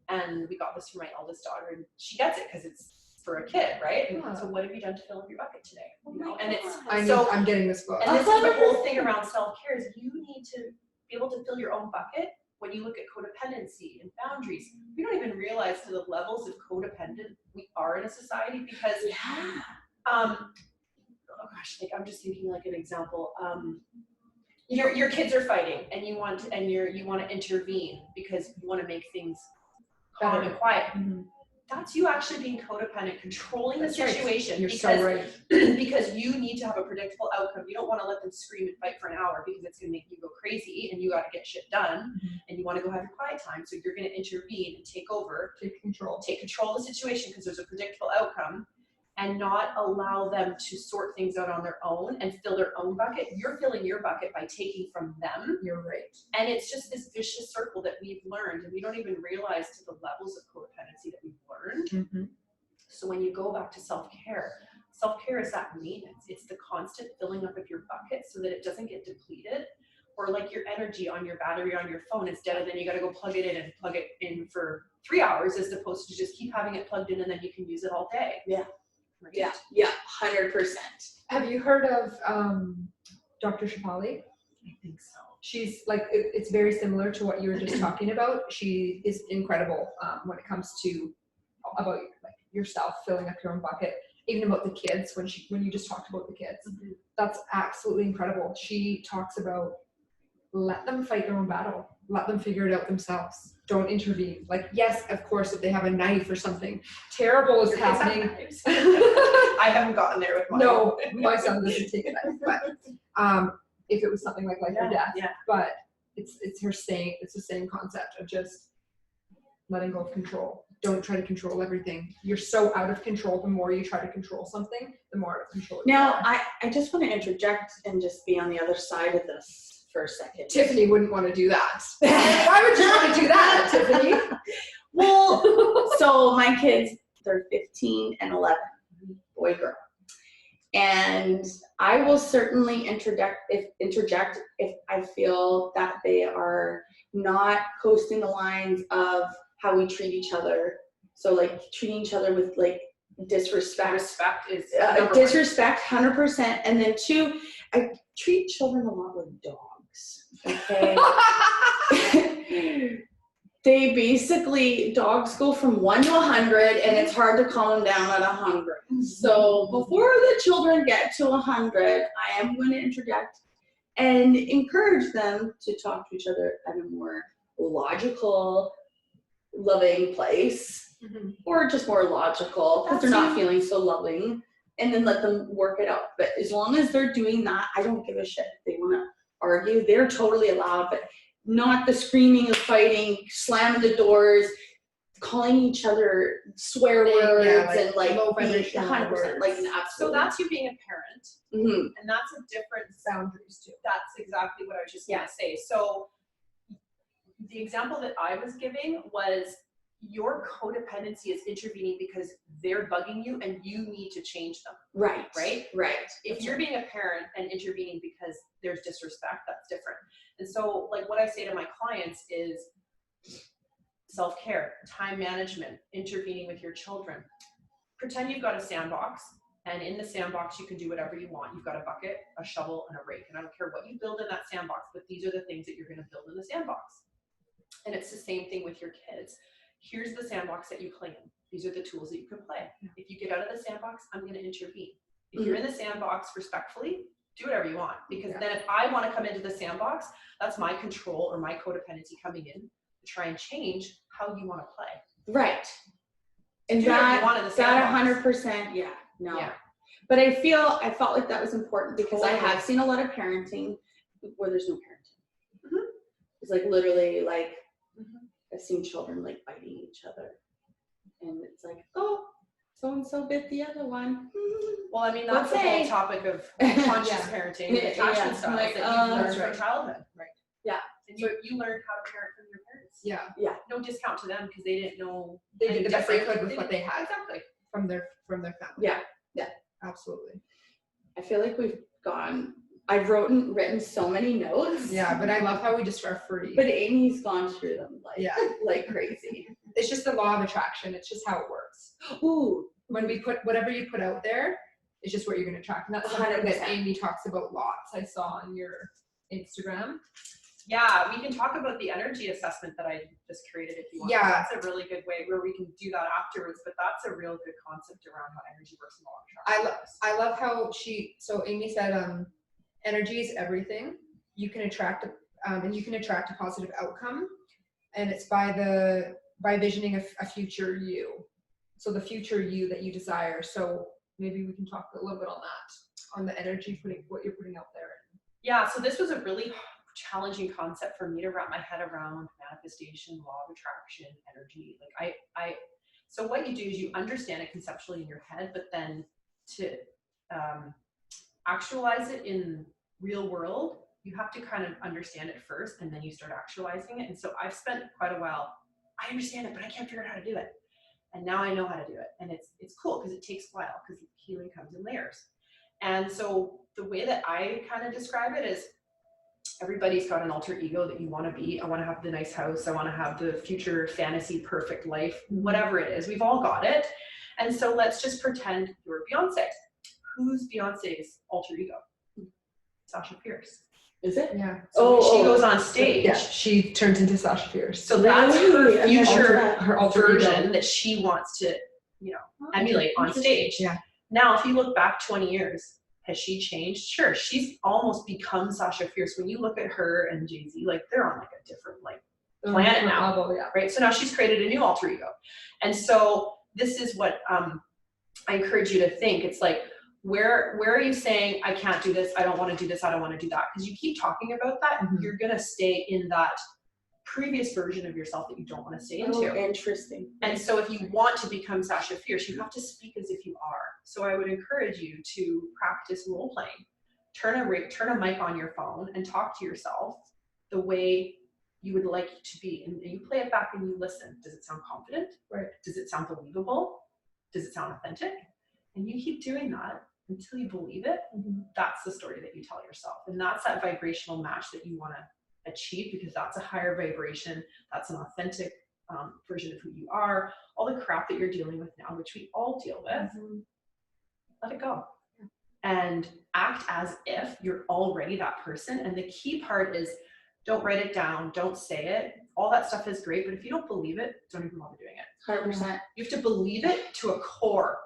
S2: 1. And we got this for my eldest daughter, and she gets it because it's for a kid, right? And so what have you done to fill up your bucket today? You know, and I'm getting this book. And this is the whole thing around self-care is you need to be able to fill your own bucket. When you look at codependency and boundaries, we don't even realize to the levels of codependent we are in a society, because oh gosh, like I'm just thinking like an example. your kids are fighting and you want to intervene because you want to make things calm and quiet.
S3: Mm-hmm.
S2: That's you actually being codependent, controlling the situation.
S3: Right. You're
S2: because,
S3: so right.
S2: because you need to have a predictable outcome. You don't want to let them scream and fight for an hour because it's going to make you go crazy and you got to get shit done and you want to go have your quiet time. So you're going to intervene and take over, take control of the situation because there's a predictable outcome, and not allow them to sort things out on their own and fill their own bucket. You're filling your bucket by taking from them.
S3: You're right.
S2: And it's just this vicious circle that we've learned, and we don't even realize to the levels of codependency that we've learned.
S3: Mm-hmm.
S2: So when you go back to self-care is that maintenance. It's the constant filling up of your bucket so that it doesn't get depleted. Or like your energy on your battery on your phone is dead, and then you got to go plug it in for 3 hours, as opposed to just keep having it plugged in and then you can use it all day.
S1: Yeah.
S2: Right?
S1: Yeah, 100%.
S3: Have you heard of Dr. Shefali?
S2: I think so.
S3: She's like, it's very similar to what you were just talking about. She is incredible when it comes to about like yourself filling up your own bucket. Even about the kids, when you just talked about the kids, that's absolutely incredible. She talks about let them fight their own battle, let them figure it out themselves. Don't intervene. Like, yes, of course, if they have a knife or something terrible is happening.
S2: I haven't gotten there with mine.
S3: No, my son doesn't take a knife, but if it was something like life or death, but it's the same concept of just letting go of control. Don't try to control everything. You're so out of control. The more you try to control something, the more out of control you
S1: Now,
S3: are.
S1: I just want to interject and just be on the other side of this for a second.
S3: Tiffany wouldn't want to do that. Why would you want to do that, Tiffany?
S1: Well, so my kids, they're 15 and 11, boy, girl. And I will certainly interject if I feel that they are not coasting the lines of how we treat each other. So like treating each other with like disrespect.
S2: Respect is
S1: disrespect, 100%. And then 2, I treat children a lot like dogs. Okay. They basically, dogs go from 1 to 100, and it's hard to calm them down at 100. So before the children get to 100, I am going to interject and encourage them to talk to each other at a more logical, loving place, or just more logical because they're not feeling so loving, and then let them work it out. But as long as they're doing that, I don't give a shit. If they want to argue, they're totally allowed, but not the screaming of fighting, slamming the doors, calling each other swear words,
S3: like
S1: and like
S3: low
S1: 100%, like an absolute.
S2: So that's you being a parent, and that's a different
S3: Boundaries too.
S2: That's exactly what I was just going to say. So the example that I was giving was your codependency is intervening because they're bugging you and you need to change them.
S1: Right.
S2: If you're being a parent and intervening because there's disrespect, that's different. And so like what I say to my clients is self-care, time management, intervening with your children. Pretend you've got a sandbox, and in the sandbox you can do whatever you want. You've got a bucket, a shovel, and a rake, and I don't care what you build in that sandbox, but these are the things that you're going to build in the sandbox. And it's the same thing with your kids. Here's the sandbox that you play in. These are the tools that you can play. If you get out of the sandbox, I'm going to intervene. If you're in the sandbox respectfully, do whatever you want. Because then if I want to come into the sandbox, that's my control or my codependency coming in to try and change how you want to play.
S1: Right. And
S2: do whatever you want in the
S1: that
S2: sandbox.
S1: 100%, no.
S2: Yeah.
S1: But I felt like that was important because I have seen a lot of parenting where there's no parenting. It's like literally like I've seen children like biting each other, and it's like, oh, so and so bit the other one.
S2: Well, I mean that's the whole topic of conscious parenting and attachment styles that you learn from childhood, right?
S1: Yeah.
S2: And you learned how to parent from your parents.
S3: Yeah.
S2: No discount to them because they didn't know.
S3: They did the best they could with what they had.
S2: Exactly.
S3: From their family.
S1: Yeah.
S3: Absolutely.
S1: I feel like I've written so many notes.
S3: Yeah, but I love how we just are free.
S1: But Amy's gone through them like crazy.
S3: It's just the law of attraction. It's just how it works.
S1: Ooh.
S3: When we put whatever you put out there, it's just what you're going to attract. And that's something that Amy talks about lots. I saw on your Instagram.
S2: Yeah, we can talk about the energy assessment that I just created if you want.
S3: Yeah.
S2: That's a really good way where we can do that afterwards, but that's a real good concept around how energy works in law of attraction.
S3: I love how so Amy said energy is everything. you can attract a positive outcome, and it's by visioning a future you. So the future you that you desire. So maybe we can talk a little bit on that, on the energy, what you're putting out there.
S2: Yeah, so this was a really challenging concept for me to wrap my head around: manifestation, law of attraction, energy. Like so what you do is you understand it conceptually in your head, but then to actualize it in real world, you have to kind of understand it first, and then you start actualizing it. And so I've spent quite a while, I understand it, but I can't figure out how to do it. And now I know how to do it. And it's cool because it takes a while, because healing comes in layers. And so the way that I kind of describe it is, everybody's got an alter ego that you want to be. I want to have the nice house. I want to have the future fantasy perfect life, whatever it is. We've all got it. And so let's just pretend you're Beyonce. Who's Beyonce's alter ego? Sasha Fierce.
S1: Is it?
S3: Yeah.
S2: So when she goes on stage,
S3: yeah, she turns into Sasha Fierce.
S2: so that's her future
S3: her alter
S2: version
S3: ego
S2: that she wants to, emulate on stage.
S3: Yeah.
S2: Now, if you look back 20 years, has she changed? Sure, she's almost become Sasha Fierce. When you look at her and Jay-Z, like, they're on like a different planet now,
S3: level, yeah.
S2: right? So now she's created a new alter ego. And so this is what I encourage you to think. It's like, where are you saying, I can't do this, I don't want to do this, I don't want to do that? Because you keep talking about that, and you're going to stay in that previous version of yourself that you don't want to stay into.
S1: Oh, interesting.
S2: And so if you want to become Sasha Fierce, you have to speak as if you are. So I would encourage you to practice role playing. Turn a mic on your phone and talk to yourself the way you would like to be. And you play it back and you listen. Does it sound confident?
S3: Right.
S2: Does it sound believable? Does it sound authentic? And you keep doing that until you believe it. That's the story that you tell yourself. And that's that vibrational match that you want to achieve, because that's a higher vibration. That's an authentic version of who you are. All the crap that you're dealing with now, which we all deal with, let it go. And act as if you're already that person. And the key part is, don't write it down, don't say it. All that stuff is great, but if you don't believe it, don't even bother doing it.
S1: 100%.
S2: You have to believe it to a core.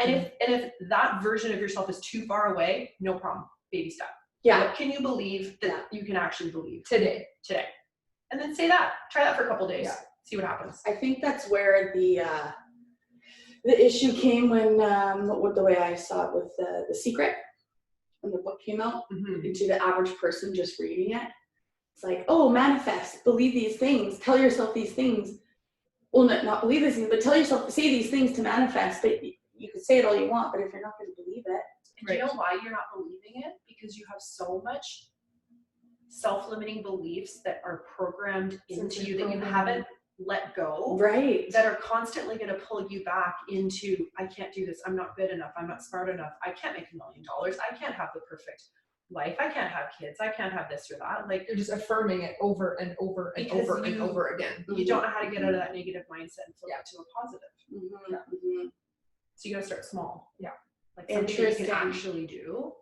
S2: And if that version of yourself is too far away, no problem. Baby step.
S1: Yeah.
S2: What can you believe that you can actually believe
S3: today?
S2: And then say that. Try that for a couple of days.
S3: Yeah.
S2: See what happens.
S1: I think that's where the issue came when the way I saw it with The Secret, when the book came out, to the average person just reading it. It's like, oh, manifest, believe these things, tell yourself these things. Well, not believe these things, but tell yourself, say these things to manifest. But you could say it all you want, but if you're not going to believe it.
S2: And do you know why you're not believing it? Because you have so much self-limiting beliefs that are programmed into you that you haven't let go.
S1: Right.
S2: That are constantly going to pull you back into, I can't do this, I'm not good enough, I'm not smart enough, I can't make $1 million, I can't have the perfect life, I can't have kids, I can't have this or that. Like,
S3: you're just affirming it over and over and over and over again.
S2: You don't know how to get out of that negative mindset and flip it to a positive. So you got to start small.
S3: Yeah.
S2: Like something that you can actually do.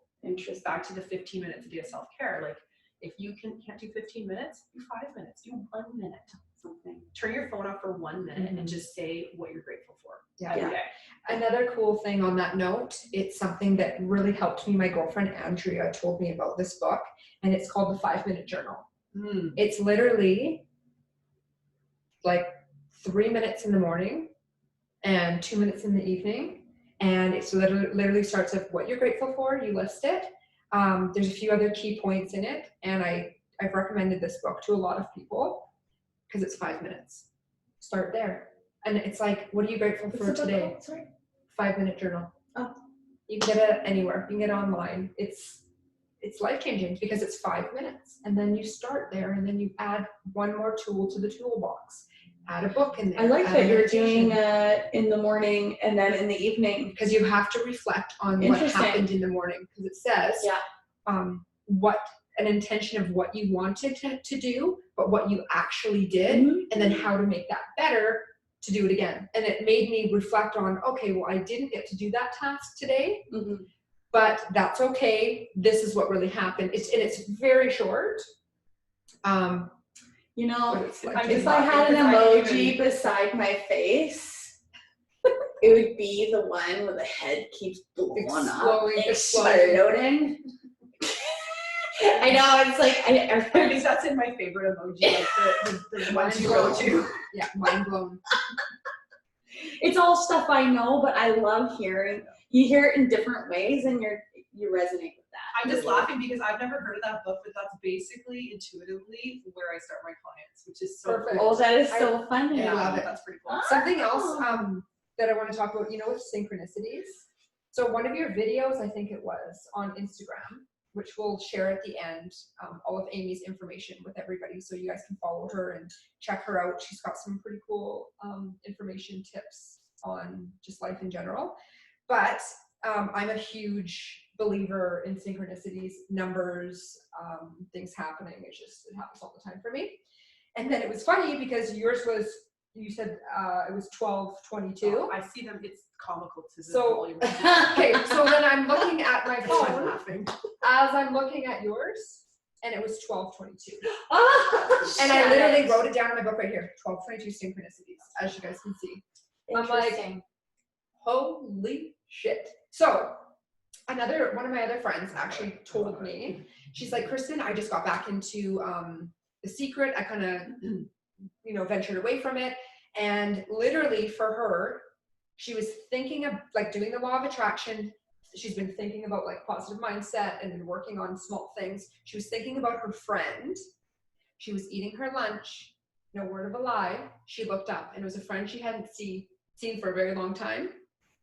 S2: Back to the 15 minutes a day of self-care. Like, if you can't do 15 minutes, do 5 minutes, do 1 minute. Something. Turn your phone off for 1 minute and just say what you're grateful for every day.
S3: Another cool thing on that note, it's something that really helped me. My girlfriend Andrea told me about this book, and it's called the 5-Minute Journal. It's literally like 3 minutes in the morning and 2 minutes in the evening. And it's literally starts with what you're grateful for. You list it. There's a few other key points in it. And I've recommended this book to a lot of people because it's 5 minutes. Start there. And it's like, what are you grateful for today? 5-Minute Journal.
S1: Oh.
S3: You can get it anywhere. You can get it online. It's life-changing because it's 5 minutes. And then you start there, and then you add one more tool to the toolbox. Add a book in there.
S1: I like that you're doing in the morning and then in the evening.
S3: Because you have to reflect on what happened in the morning. Because it says what an intention of what you wanted to do, but what you actually did, and then how to make that better to do it again. And it made me reflect on, okay, well, I didn't get to do that task today, but that's okay. This is what really happened. It's very short.
S1: You know,
S3: like,
S1: if I had an emoji beside my face, it would be the one where the head keeps blowing up, exploding. I know, it's like,
S2: I think that's in my favorite emoji, like the ones you go to.
S3: Yeah, mind blown.
S1: it's all stuff I know, but I love hearing. You hear it in different ways, and you resonate with that.
S2: I'm just laughing because I've never heard of that book, but that's basically intuitively where I start my clients, which is so
S3: Perfect.
S2: cool.
S1: Oh, that is so funny.
S3: I love it.
S2: That's pretty cool.
S3: Something else that I want to talk about, with synchronicities. So one of your videos, I think it was, on Instagram, which we'll share at the end, all of Amy's information with everybody, so you guys can follow her and check her out. She's got some pretty cool information, tips on just life in general. But I'm a huge believer in synchronicities, numbers, things happening. It happens all the time for me. And then it was funny because yours was, you said it was 12:22.
S2: I see them, it's comical to the
S3: So,
S2: volume.
S3: okay, so then I'm looking at my
S2: I'm
S3: phone
S2: laughing.
S3: as I'm looking at yours, and it was 12:22.
S1: Oh,
S3: And I literally wrote it down in my book right here, 12:22 synchronicities, as you guys can see. I'm like,
S1: Interesting.
S3: holy shit. So one of my other friends actually told me, she's like, Kristen, I just got back into The Secret. I kind of, ventured away from it. And literally for her, she was thinking of like doing the law of attraction. She's been thinking about like positive mindset and been working on small things. She was thinking about her friend. She was eating her lunch. No word of a lie. She looked up and it was a friend she hadn't seen for a very long time.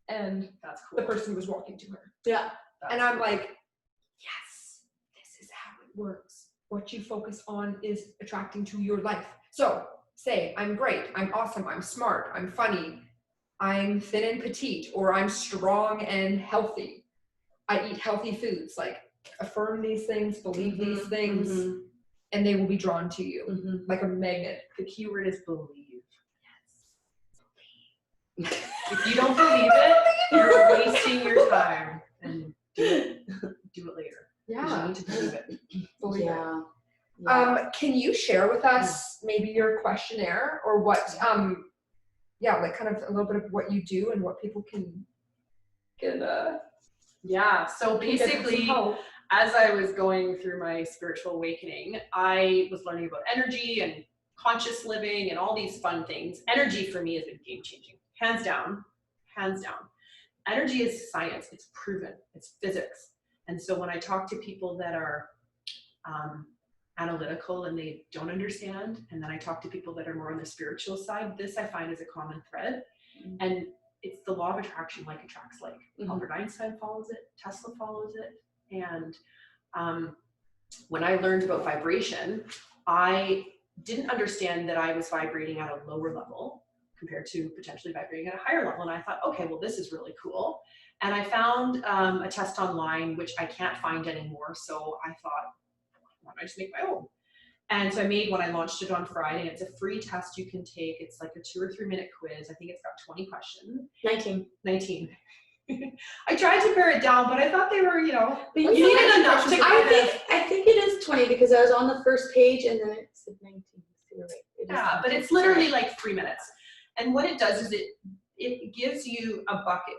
S3: And
S2: That's cool.
S3: the person was walking to her.
S1: Yeah.
S3: And I'm like, yes, this is how it works. What you focus on is attracting to your life. So say, I'm great, I'm awesome, I'm smart, I'm funny, I'm thin and petite, or I'm strong and healthy. I eat healthy foods. Like, affirm these things, believe these things, and they will be drawn to you like a magnet.
S2: The keyword is believe. Yes. If you don't believe it, you're wasting your time. And do it later.
S3: Yeah.
S2: You need to believe it.
S3: Believe it.
S1: Yeah.
S3: Can you share with us maybe your questionnaire or what, like kind of a little bit of what you do and what people can
S2: Yeah, so basically, as I was going through my spiritual awakening, I was learning about energy and conscious living and all these fun things. Energy for me has been game-changing, hands down, hands down. Energy is science, it's proven, it's physics. And so when I talk to people that are analytical and they don't understand, and then I talk to people that are more on the spiritual side, this I find is a common thread. And it's the law of attraction, like attracts like. Albert Einstein follows it, Tesla follows it. And when I learned about vibration, I didn't understand that I was vibrating at a lower level compared to potentially vibrating at a higher level. And I thought, okay, well, this is really cool. And I found a test online, which I can't find anymore. So I thought, why don't I just make my own? And so I made one. I launched it on Friday. It's a free test you can take. It's like a 2 or 3 minute quiz. I think it's got 20 questions. 19. I tried to pare it down, but I thought they were, you needed enough to
S1: I think it is 20 because I was on the first page and then it said 19. So you're right.
S2: Yeah, but it's literally like 3 minutes. And what it does is it gives you a bucket,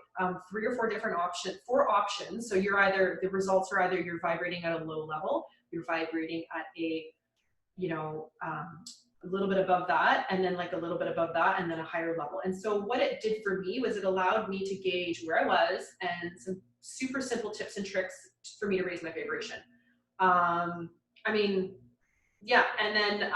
S2: 3 or 4 different options, 4 options. So the results are either you're vibrating at a low level, you're vibrating at a little bit above that, and then like a little bit above that, and then a higher level. And so what it did for me was it allowed me to gauge where I was and some super simple tips and tricks for me to raise my vibration. And then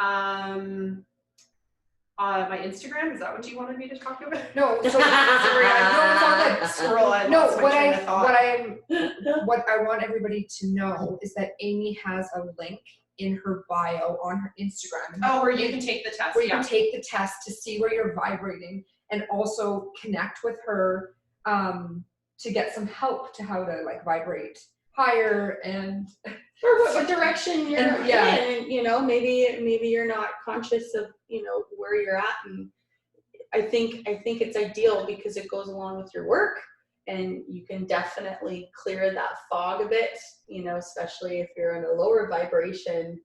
S2: my Instagram, is that what you wanted me to talk about?
S3: No, so sorry, it's all good.
S2: Squirrel, I
S3: No,
S2: lost my train of thought.
S3: what I want everybody to know is that Amy has a link in her bio on her Instagram.
S2: Oh, where you can take the test.
S3: Where you can take the test to see where you're vibrating and also connect with her to get some help to how to like vibrate higher and
S1: or what direction you're in. And, maybe you're not conscious of, where you're at. And I think it's ideal because it goes along with your work. And you can definitely clear that fog a bit, especially if you're in a lower vibration.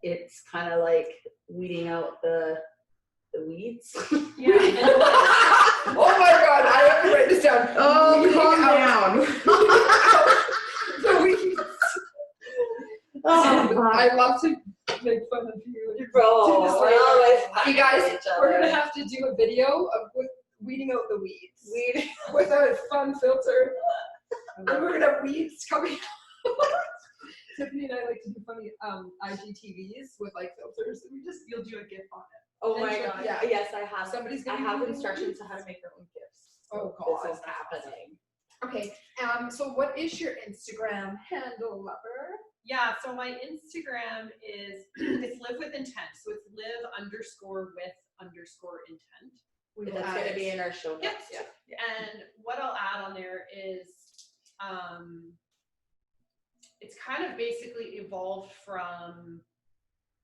S1: It's kind of like weeding out the weeds.
S2: Yeah.
S3: Oh my God, I have to write this down.
S1: Oh, calm down.
S3: The weeds. I love to make fun of you.
S1: Bro,
S3: Do this
S1: we're
S3: later.
S1: always
S3: You guys,
S1: each
S3: we're
S1: other.
S3: gonna have to do a video of weeding out the weeds. With a fun filter. And we're gonna have weeds coming out. Tiffany and I like to do funny IGTVs with like filters. And you'll do a GIF on it.
S1: Oh
S3: And
S1: my
S3: so-
S1: god.
S3: yeah.
S1: Yes, I have.
S3: Somebody's
S1: I
S3: gonna
S1: have
S3: be
S1: instructions
S3: weeds.
S1: on how to make their own gifts.
S3: Oh
S1: This
S3: god.
S1: is happening.
S3: Okay. So what is your Instagram handle, lover?
S2: Yeah, so my Instagram is it's live with intent. So it's live_with_intent.
S1: That's gonna be in our show notes.
S2: Yep.
S1: Yeah.
S2: And what I'll add on there is it's kind of basically evolved from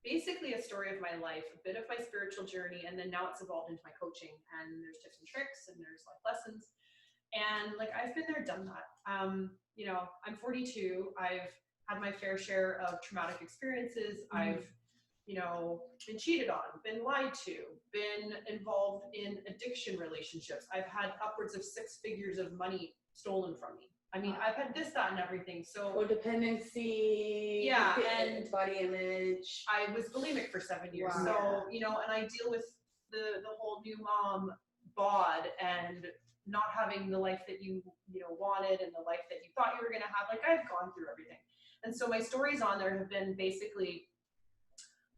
S2: basically a story of my life, a bit of my spiritual journey, and then now it's evolved into my coaching. And there's tips and tricks and there's life lessons. And like I've been there, done that. You know, I'm 42. I've had my fair share of traumatic experiences. I've, you know, been cheated on, been lied to, been involved in addiction relationships. I've had upwards of 6 figures of money stolen from me. I mean, I've had this, that, and everything. So
S1: codependency.
S2: Yeah, and
S1: body image.
S2: I was bulimic for 7 years.
S3: Wow.
S2: So, you know, and I deal with the whole new mom bod and not having the life that you wanted and the life that you thought you were going to have. Like I've gone through everything. And so my stories on there have been basically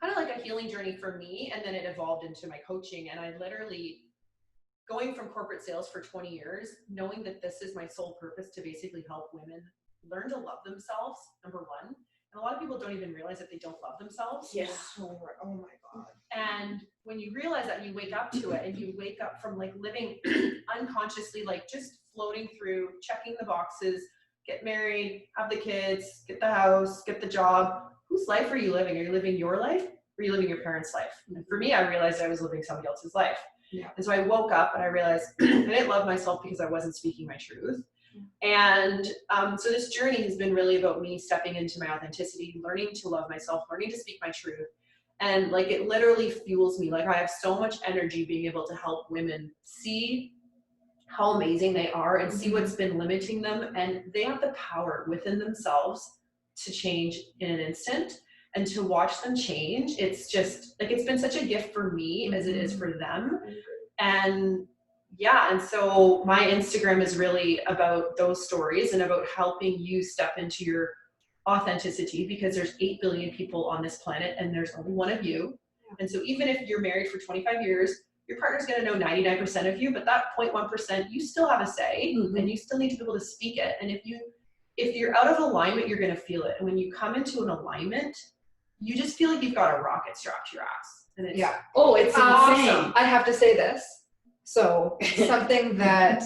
S2: kind of like a healing journey for me. And then it evolved into my coaching. And I literally going from corporate sales for 20 years, knowing that this is my sole purpose to basically help women learn to love themselves, number one. And a lot of people don't even realize that they don't love themselves.
S1: Yeah.
S3: So, oh my god.
S2: And when you realize that, you wake up to it, and you wake up from like living unconsciously, like just floating through, checking the boxes, get married, have the kids, get the house, get the job. Whose life are you living? Are you living your life? Or are you living your parents' life? And for me, I realized I was living somebody else's life.
S3: Yeah.
S2: And so I woke up and I realized I didn't love myself because I wasn't speaking my truth. And so this journey has been really about me stepping into my authenticity, learning to love myself, learning to speak my truth. And like, it literally fuels me. Like I have so much energy being able to help women see how amazing they are and see what's been limiting them. And they have the power within themselves to change in an instant, and to watch them change. It's just like, it's been such a gift for me as it is for them. And yeah, and so my Instagram is really about those stories and about helping you step into your authenticity, because there's 8 billion people on this planet and there's only one of you. And so even if you're married for 25 years, your partner's going to know 99% of you, but that 0.1%, you still have a say, and you still need to be able to speak it. And if you're out of alignment, you're going to feel it. And when you come into an alignment, you just feel like you've got a rocket strapped to your ass. And it's,
S1: Oh, it's
S3: awesome.
S1: insane.
S3: I have to say this. So something that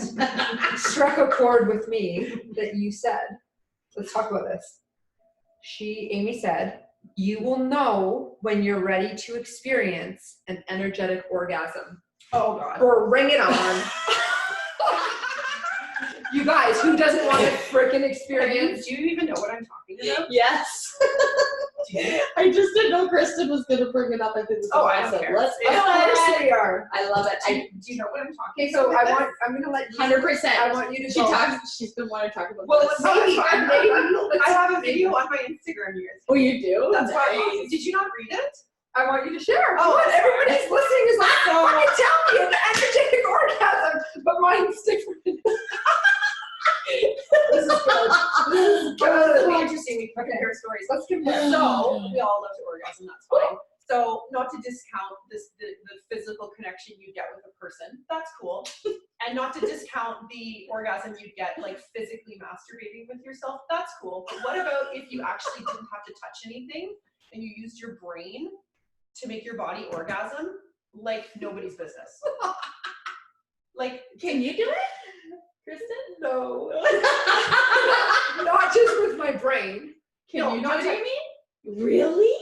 S3: struck a chord with me that you said. Let's talk about this. Amy said, you will know when you're ready to experience an energetic orgasm.
S2: oh God.
S3: Bring it on. You guys, who doesn't want to freaking experience?
S2: Do you even know what I'm talking about?
S1: Yes. I just didn't know Kristen was going to bring it up. I think this is
S2: I don't
S1: awesome.
S2: care.
S1: Let's
S3: Of course we are.
S1: I love it.
S2: Do you know what I'm talking
S3: Okay, so
S2: about?
S3: I'm going to let you.
S1: 100%.
S3: I want you to go.
S1: She's been wanting to talk about
S2: Well,
S1: this.
S2: maybe.
S3: Let's-
S2: I have a video on my Instagram, you guys.
S1: Oh, you do?
S2: That's why.
S1: Nice.
S2: Did you not read it?
S3: I want you to share.
S2: Oh,
S3: Come on,
S2: sorry.
S3: everybody's listening is like,
S2: So-
S3: fucking tell me an energetic orgasm, but mine's different. This is good. This is
S2: Well, it's
S3: good.
S2: so interesting. We can hear stories.
S3: Let's give it.
S2: So we all love to orgasm. That's fine. So not to discount the physical connection you get with a person. That's cool. And not to discount the orgasm you get like physically masturbating with yourself. That's cool. But what about if you actually didn't have to touch anything and you used your brain to make your body orgasm like nobody's business? Like,
S1: Can you do it, Kristen?
S3: No. Not just with my brain.
S1: Can
S2: No,
S1: you do
S2: not
S1: it,
S2: to-
S1: Amy? Really?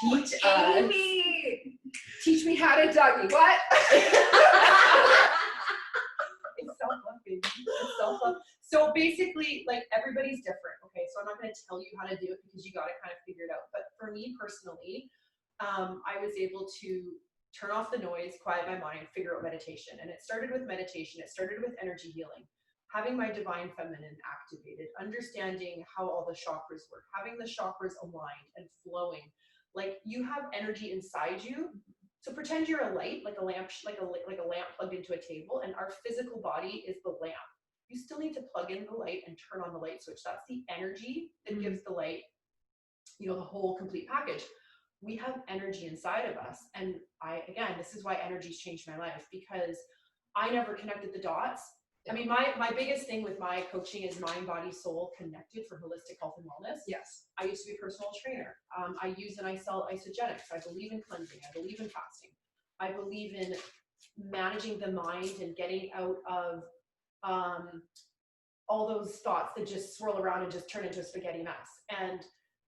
S1: Teach us.
S3: Amy, teach me how to Dougie. What?
S2: it's self-love, baby. It's self-love. So basically, like, everybody's different. Okay, so I'm not going to tell you how to do it because you got to kind of figure it out. But for me personally, I was able to turn off the noise, quiet my mind, figure out meditation. And it started with meditation. It started with energy healing. having my divine feminine activated, understanding how all the chakras work, having the chakras aligned and flowing. Like you have energy inside you. So pretend you're a light, like a lamp, like a lamp plugged into a table, and our physical body is the lamp. You still need to plug in the light and turn on the light switch. That's the energy that gives the light, the whole complete package. We have energy inside of us. And again, this is why energy's changed my life, because I never connected the dots. I mean, my biggest thing with my coaching is mind, body, soul connected for holistic health and wellness.
S3: Yes.
S2: I used to be a personal trainer. I use and I sell isogenics. I believe in cleansing. I believe in fasting. I believe in managing the mind and getting out of all those thoughts that just swirl around and just turn into a spaghetti mess. And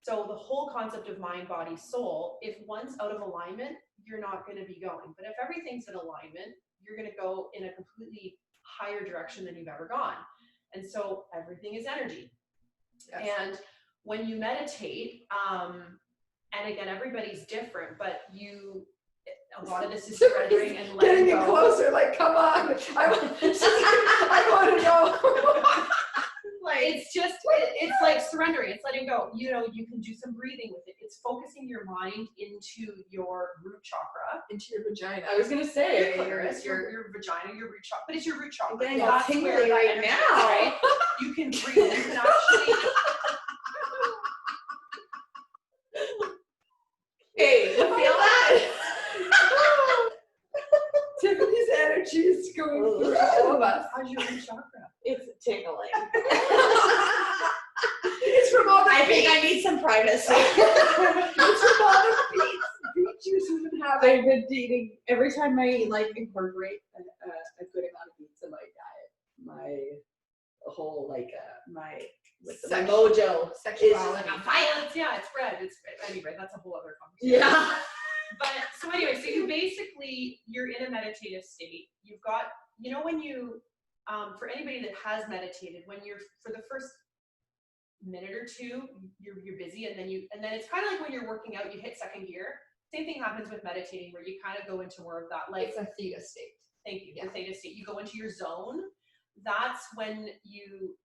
S2: so the whole concept of mind, body, soul, if one's out of alignment, you're not going to be going. But if everything's in alignment, you're going to go in a completely higher direction than you've ever gone. And so everything is energy.
S3: Yes.
S2: And when you meditate, and again, everybody's different, but a lot of this is surrendering and letting
S3: Getting
S2: go.
S3: closer, like, come on. I want to know.
S2: It's like surrendering. It's letting go. You can do some breathing with it. It's focusing your mind into your root chakra.
S3: Into your vagina.
S1: I was gonna say
S2: Your clitoris, your vagina, your root chakra. But it's your root chakra.
S1: I'm getting
S2: So
S1: all
S2: that's
S1: tingly
S2: where that
S1: right
S2: energy is,
S1: now.
S2: right? You can breathe. You can actually.
S1: Hey, you feel that?
S3: Tiffany's energy is going through all of us.
S2: How's your root chakra?
S1: It's tingling.
S3: It's from all the
S1: I think I need some privacy.
S3: It's from all the beets you've been having.
S1: I've been eating every time I incorporate a good amount of beets in my diet. My whole my mojo
S3: Sexuality.
S1: is fire.
S2: It's red. Anyway, that's a whole other conversation.
S1: Yeah.
S2: But so anyway, so you're in a meditative state. You've got, when you, for anybody that has meditated, when you're, for the first minute or two, you're busy, and then it's kind of like when you're working out, you hit second gear. Same thing happens with meditating, where you kind of go into more of that, like,
S3: It's a theta state.
S2: thank you,
S3: Yeah.
S2: the theta state. You go into your zone. That's when you,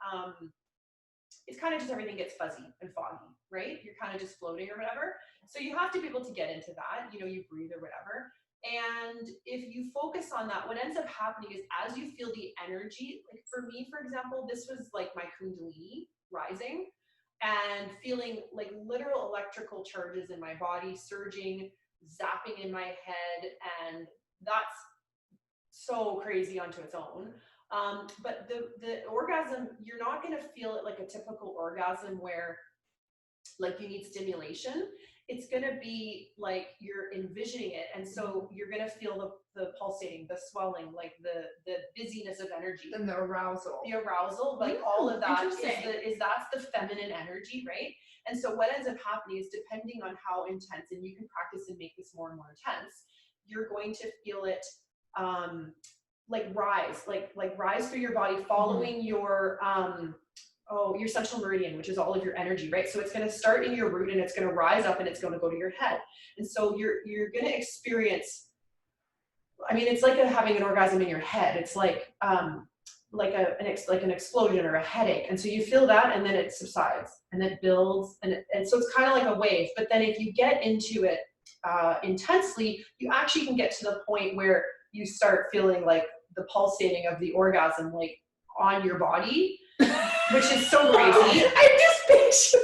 S2: it's kind of just everything gets fuzzy and foggy, right? You're kind of just floating or whatever. So you have to be able to get into that, you breathe or whatever. And if you focus on that, what ends up happening is as you feel the energy, like for me, for example, this was like my Kundalini rising and feeling like literal electrical charges in my body, surging, zapping in my head. And that's so crazy onto its own. But the orgasm, you're not going to feel it like a typical orgasm where like you need stimulation. It's going to be like you're envisioning it. And so you're going to feel the pulsating, the swelling, like the busyness of energy.
S3: And the arousal.
S2: The arousal, like all of that
S1: interesting.
S2: that's the feminine energy, right? And so what ends up happening is, depending on how intense, and you can practice and make this more and more intense, you're going to feel it like rise through your body, following your central meridian, which is all of your energy, right? So it's going to start in your root and it's going to rise up and it's going to go to your head. And so you're going to experience, I mean, it's like having an orgasm in your head. It's like an explosion or a headache. And so you feel that, and then it subsides and it builds, and so it's kind of like a wave. But then if you get into it intensely, you actually can get to the point where you start feeling like the pulsating of the orgasm, like on your body, which is so crazy.
S1: I just picture.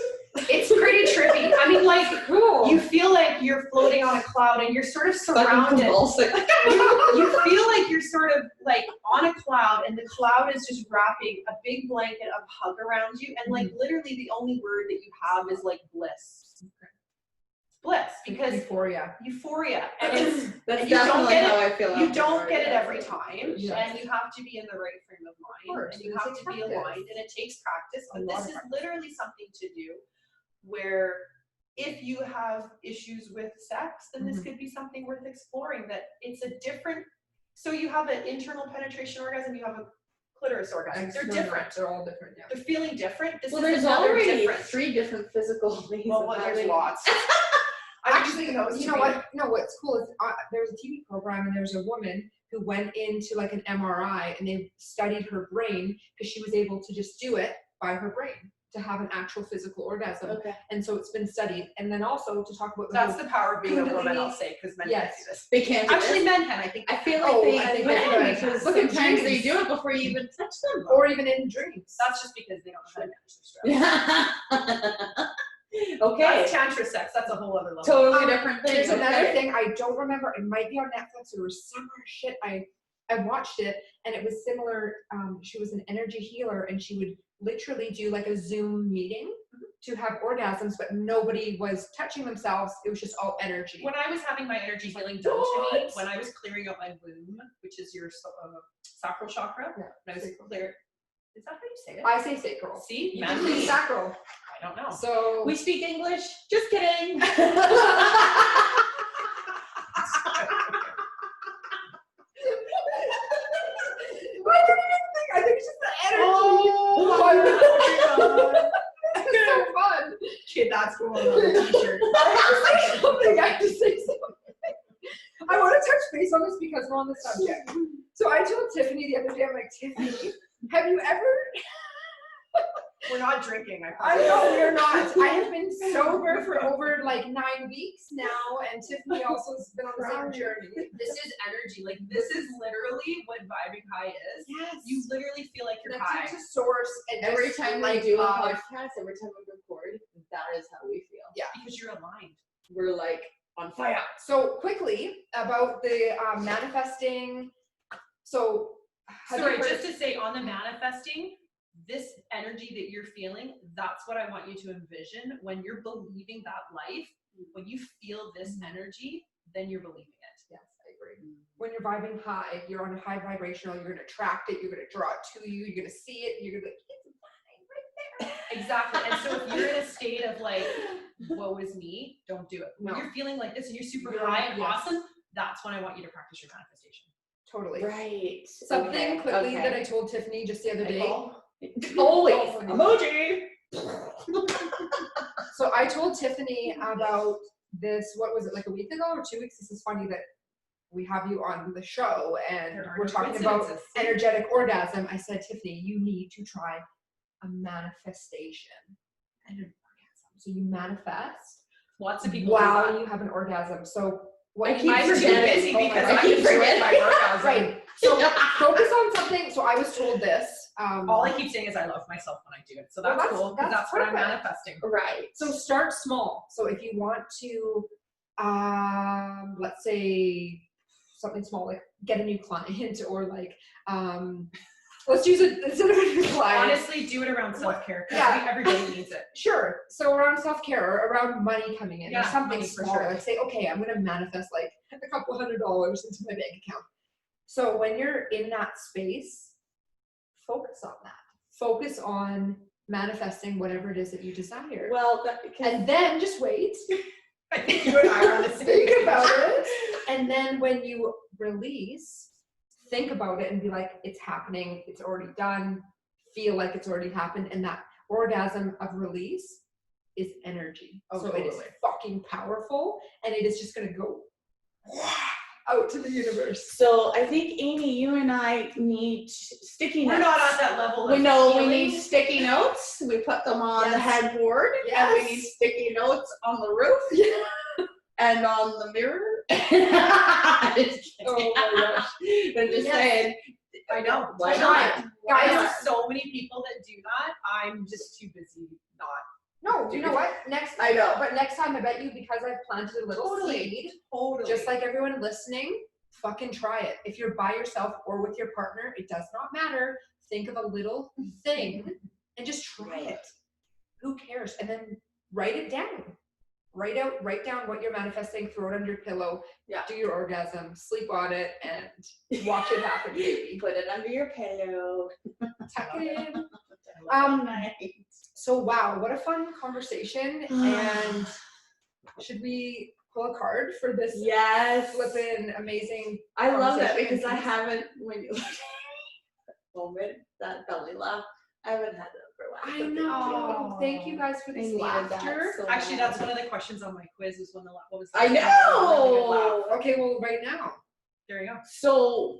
S2: It's pretty trippy. I mean, like,
S1: Cool.
S2: you feel like you're floating on a cloud and you're sort of surrounded. You feel like you're sort of like on a cloud, and the cloud is just wrapping a big blanket of hug around you. And like literally the only word that you have is like bliss. Bliss, because
S3: Euphoria.
S2: And it's,
S1: That's
S2: and you don't
S1: definitely
S2: get
S1: how
S2: it.
S1: I feel.
S2: You don't get it every time,
S3: Yes.
S2: and you have to be in the right frame of mind,
S3: course,
S2: and you
S3: and it
S2: have
S3: takes
S2: to be
S3: practice.
S2: aligned, and it takes practice.
S3: A
S2: But
S3: lot
S2: this
S3: of
S2: is
S3: practice.
S2: literally something to do where, if you have issues with sex, then this could be something worth exploring. That it's a different. So you have an internal penetration orgasm, you have a clitoris orgasm. They're different.
S3: They're all different. Yeah.
S2: They're feeling different. This is
S1: There's
S2: another
S1: already
S2: different.
S1: 3 different physical ways
S2: Well,
S1: of
S2: there's
S1: having.
S2: lots.
S3: Actually, you know what? No, what's cool is there was a TV program, and there was a woman who went into like an MRI and they studied her brain because she was able to just do it by her brain to have an actual physical orgasm.
S1: Okay.
S3: And so it's been studied. And then also to talk about
S2: That's the power of being a woman, I'll
S3: completely-
S2: say, because men
S3: Yes.
S2: can't do this.
S1: They can't do
S2: Actually,
S1: this.
S2: men can, I think.
S1: I feel like
S3: Oh,
S1: they
S3: I think
S1: can
S3: that's right.
S1: because
S3: Look at
S1: sometimes they
S3: dreams.
S1: do it before you even touch them.
S3: or even in dreams.
S2: That's just because they don't know how to manage their stress.
S1: Okay.
S2: That's tantra sex. That's a whole other level.
S1: Totally different thing.
S3: There's another
S1: Okay.
S3: thing I don't remember. It might be on Netflix or some shit. I watched it and it was similar. She was an energy healer and she would literally do like a Zoom meeting to have orgasms, but nobody was touching themselves. It was just all energy.
S2: When I was having my energy healing done to me, when I was clearing out my womb, which is your sacral chakra,
S3: Yeah,
S2: when I was clear. Is that how you say it?
S3: I say sacral.
S2: See,
S3: You
S2: man,
S3: can say sacral.
S2: I don't know.
S3: So
S1: We speak English. Just kidding.
S3: I think it's just the energy.
S2: Oh my God.
S3: It's so fun.
S2: Kid, that's going on the t-shirt.
S3: I have to say something. I want to touch base on this because we're on the subject. So I told Tiffany the other day, I'm like, Tiffany, have you ever?
S2: We're not drinking.
S3: I know we're not. I have been sober for over like 9 weeks now, and Tiffany also has been on the same journey.
S2: This is energy. Like, this is literally what vibing high is.
S3: Yes.
S2: You literally feel like you're
S3: Connected
S2: high.
S3: to source, and
S1: Every
S3: just,
S1: time
S3: like,
S1: we do a
S3: love.
S1: podcast, every time we record, that is how we feel.
S3: Yeah.
S2: Because you're aligned.
S1: We're like on fire.
S3: So quickly about the manifesting. So have you
S2: Sorry,
S3: heard-
S2: just to say on the manifesting, this energy that you're feeling, that's what I want you to envision. When you're believing that life, when you feel this energy, then you're believing it.
S3: Yes, I agree. When you're vibing high, you're on a high vibrational, you're going to attract it, you're going to draw it to you, you're going to see it, you're going to be like, it's mine right there.
S2: Exactly. And so if you're in a state of like, woe is me, don't do it. When
S3: No.
S2: you're feeling like this and you're super
S3: You're-
S2: high and
S3: yes.
S2: awesome, that's when I want you to practice your manifestation.
S3: Totally.
S1: Right.
S3: Something quickly that I told Tiffany just the other day.
S1: Always.
S3: Oh,
S1: Emoji.
S3: So I told Tiffany about this, what was it, like a week ago or 2 weeks? This is funny that we have you on the show and
S2: There are
S3: we're
S2: no
S3: talking about
S2: coincidences.
S3: energetic orgasm. I said, Tiffany, you need to try a manifestation and an orgasm. So you manifest
S2: Lots of people
S3: while
S2: do that.
S3: you have an orgasm. So what
S1: I
S3: you
S1: keep
S3: need
S2: I'm
S3: to
S2: too
S3: do-
S1: forgetting.
S2: busy
S3: Oh my
S2: because
S3: God.
S2: I
S1: keep
S2: enjoy
S1: forgetting.
S2: my orgasm.
S3: Right. So focus on something. So I was told this.
S2: All I keep saying is I love myself when I do it. So
S3: Well,
S2: that's
S3: that's-
S2: cool because
S3: that's
S2: that's what I'm
S3: perfect.
S2: manifesting.
S1: Right.
S3: So start small. So if you want to, let's say something small, like get a new client or like, let's use it instead of a new client.
S2: Honestly, do it around self-care because
S3: Yeah.
S2: everybody needs it.
S3: Sure. So around self-care or around money coming in or
S2: Yeah,
S3: something
S2: money for
S3: small.
S2: sure.
S3: Like say, okay, I'm going to manifest like a couple $100 into my bank account. So when you're in that space, focus on that. Focus on manifesting whatever it is that you desire.
S1: Well,
S3: And then just wait.
S2: I think you and I are on the same
S3: Think
S2: page.
S3: about it. And then when you release, think about it and be like, it's happening, it's already done, feel like it's already happened. And that orgasm of release is energy.
S2: Oh,
S3: so it is
S2: totally.
S3: fucking powerful and it is just gonna go out to the universe.
S1: so I think Amy, you and I need sticky
S2: We're
S1: notes.
S2: not at that level.
S1: We
S2: of
S1: know we
S2: feeling.
S1: need sticky notes. We put them on the
S3: Yes.
S1: headboard, and we need
S3: Yes.
S1: sticky notes on the roof and on the mirror. Just kidding.
S3: Oh my gosh.
S1: I'm just
S3: Yes.
S1: saying.
S2: I know.
S1: Why
S3: Try
S1: not?
S3: it.
S2: Guys,
S3: Guys,
S2: there's so many people that do that. I'm just too busy not.
S3: no, you know what? Next
S1: I know.
S3: But next time I bet you, because I've planted a little seed,
S2: Totally.
S3: just like everyone listening, fucking try it. If you're by yourself or with your partner, it does not matter. Think of a little thing and just try it. Who cares? And then write it down. Write down what you're manifesting, throw it under your pillow,
S1: Yeah.
S3: do your orgasm, sleep on it, and watch it happen, baby.
S1: Put it under your pillow.
S3: Tuck it in.
S1: Night.
S3: So wow, what a fun conversation. And should we pull a card for this
S1: Yes.
S3: flippin' amazing
S1: I love that
S3: conversation?
S1: because I haven't, when you moment, that belly laugh, I haven't had that for a while.
S3: I
S1: So thank
S3: know.
S1: you.
S3: Thank you guys for
S1: I
S3: this
S1: needed that
S3: laughter.
S1: so
S2: Actually,
S1: bad.
S2: that's one of the questions on my quiz was when the what was the
S1: I
S2: last time you had a really good
S1: know.
S2: laugh?
S3: Okay, well, right now.
S2: There you go.
S1: So,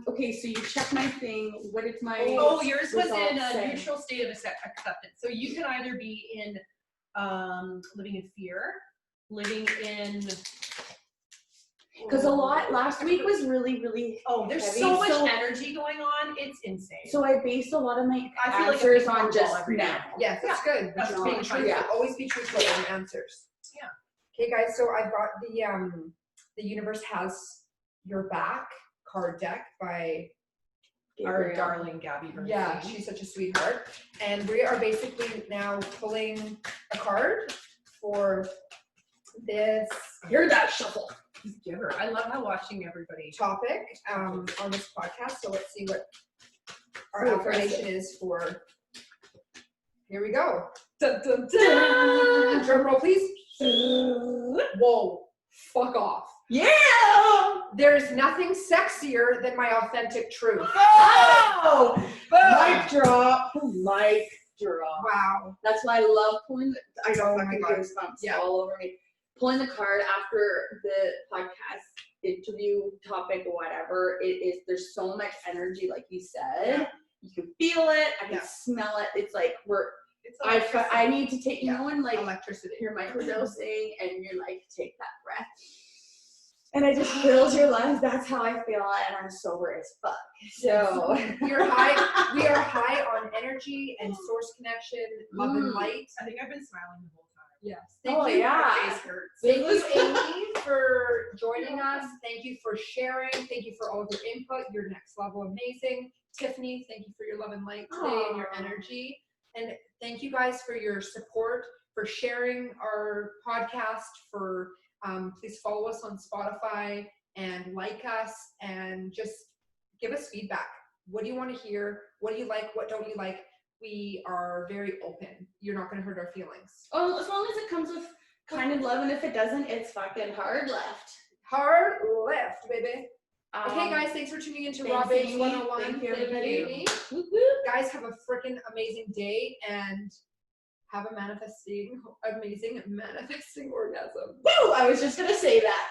S1: okay, so you check my thing. What is my
S2: Oh, yours was
S1: results
S2: in a
S1: say?
S2: neutral state of acceptance. So you can either be in living in fear, living in.
S1: Because a lot last week was really, really
S2: There's
S1: heavy,
S2: so much
S1: so-
S2: energy going on. It's insane.
S1: So I based a lot of my
S2: I feel like a
S1: answers
S2: big
S1: on
S2: ball
S1: just
S2: every day.
S1: now.
S3: Yes, that's good.
S2: That's
S3: Just
S2: really
S3: being
S2: fun.
S3: truthful.
S1: Yeah.
S3: Always be truthful in your answers.
S2: Yeah.
S3: Okay, guys. So I've got the Universe Has Your Back card deck by
S2: Our
S1: Gabrielle.
S2: darling Gabby Branson.
S3: Yeah, she's such a sweetheart. And we are basically now pulling a card for this
S1: Hear that shuffle.
S2: Give her. I love how watching everybody.
S3: topic on this podcast. So let's see what our
S1: So
S3: affirmation is for. Here we go.
S1: Dun, dun, dun.
S3: Drum roll, please. Whoa, fuck off.
S1: Yeah!
S3: There is nothing sexier than my authentic truth.
S1: Oh!
S3: Boom.
S1: Mic drop. Mic drop.
S3: Wow.
S1: That's why I love pulling. I got
S3: Oh my
S1: fucking
S3: God.
S1: goosebumps
S3: Yeah.
S1: all over me. Pulling the card after the podcast interview topic, whatever it is. There's so much energy, like you said.
S3: Yeah.
S1: You can feel it. I can
S3: Yeah.
S1: smell it. It's like
S2: It's
S1: I need to take, you
S3: Yeah.
S1: know, when like
S3: Electricity.
S1: you're microdosing and you're like, take that breath. And it just fills your lungs. That's how I feel, and I'm sober as fuck. So
S3: We are high. We are high on energy and source connection, love and light.
S2: I think I've been smiling the whole time.
S3: Yes.
S1: Oh,
S3: Thank you.
S1: yeah.
S2: My face hurts.
S3: Thank you, Amy, for joining us. Thank you for sharing. Thank you for all of your input. Your next level amazing. Tiffany, thank you for your love and light today and your
S1: Aw.
S3: energy. And thank you guys for your support, for sharing our podcast, for please follow us on Spotify and like us and just give us feedback. What do you want to hear? What do you like? What don't you like? We are very open. You're not going to hurt our feelings.
S1: oh, as long as it comes with kind of love, and if it doesn't, it's fucking hard left.
S3: Hard left, baby. Okay,
S1: Um,
S3: guys, thanks for tuning into
S1: thanks,
S3: Raw Babes
S1: Amy.
S3: 101.
S1: Thank you, everybody.
S3: Amy.
S1: whoop, whoop.
S3: Guys, have a freaking amazing day and have a amazing manifesting orgasm.
S1: Woo! I was just gonna say that.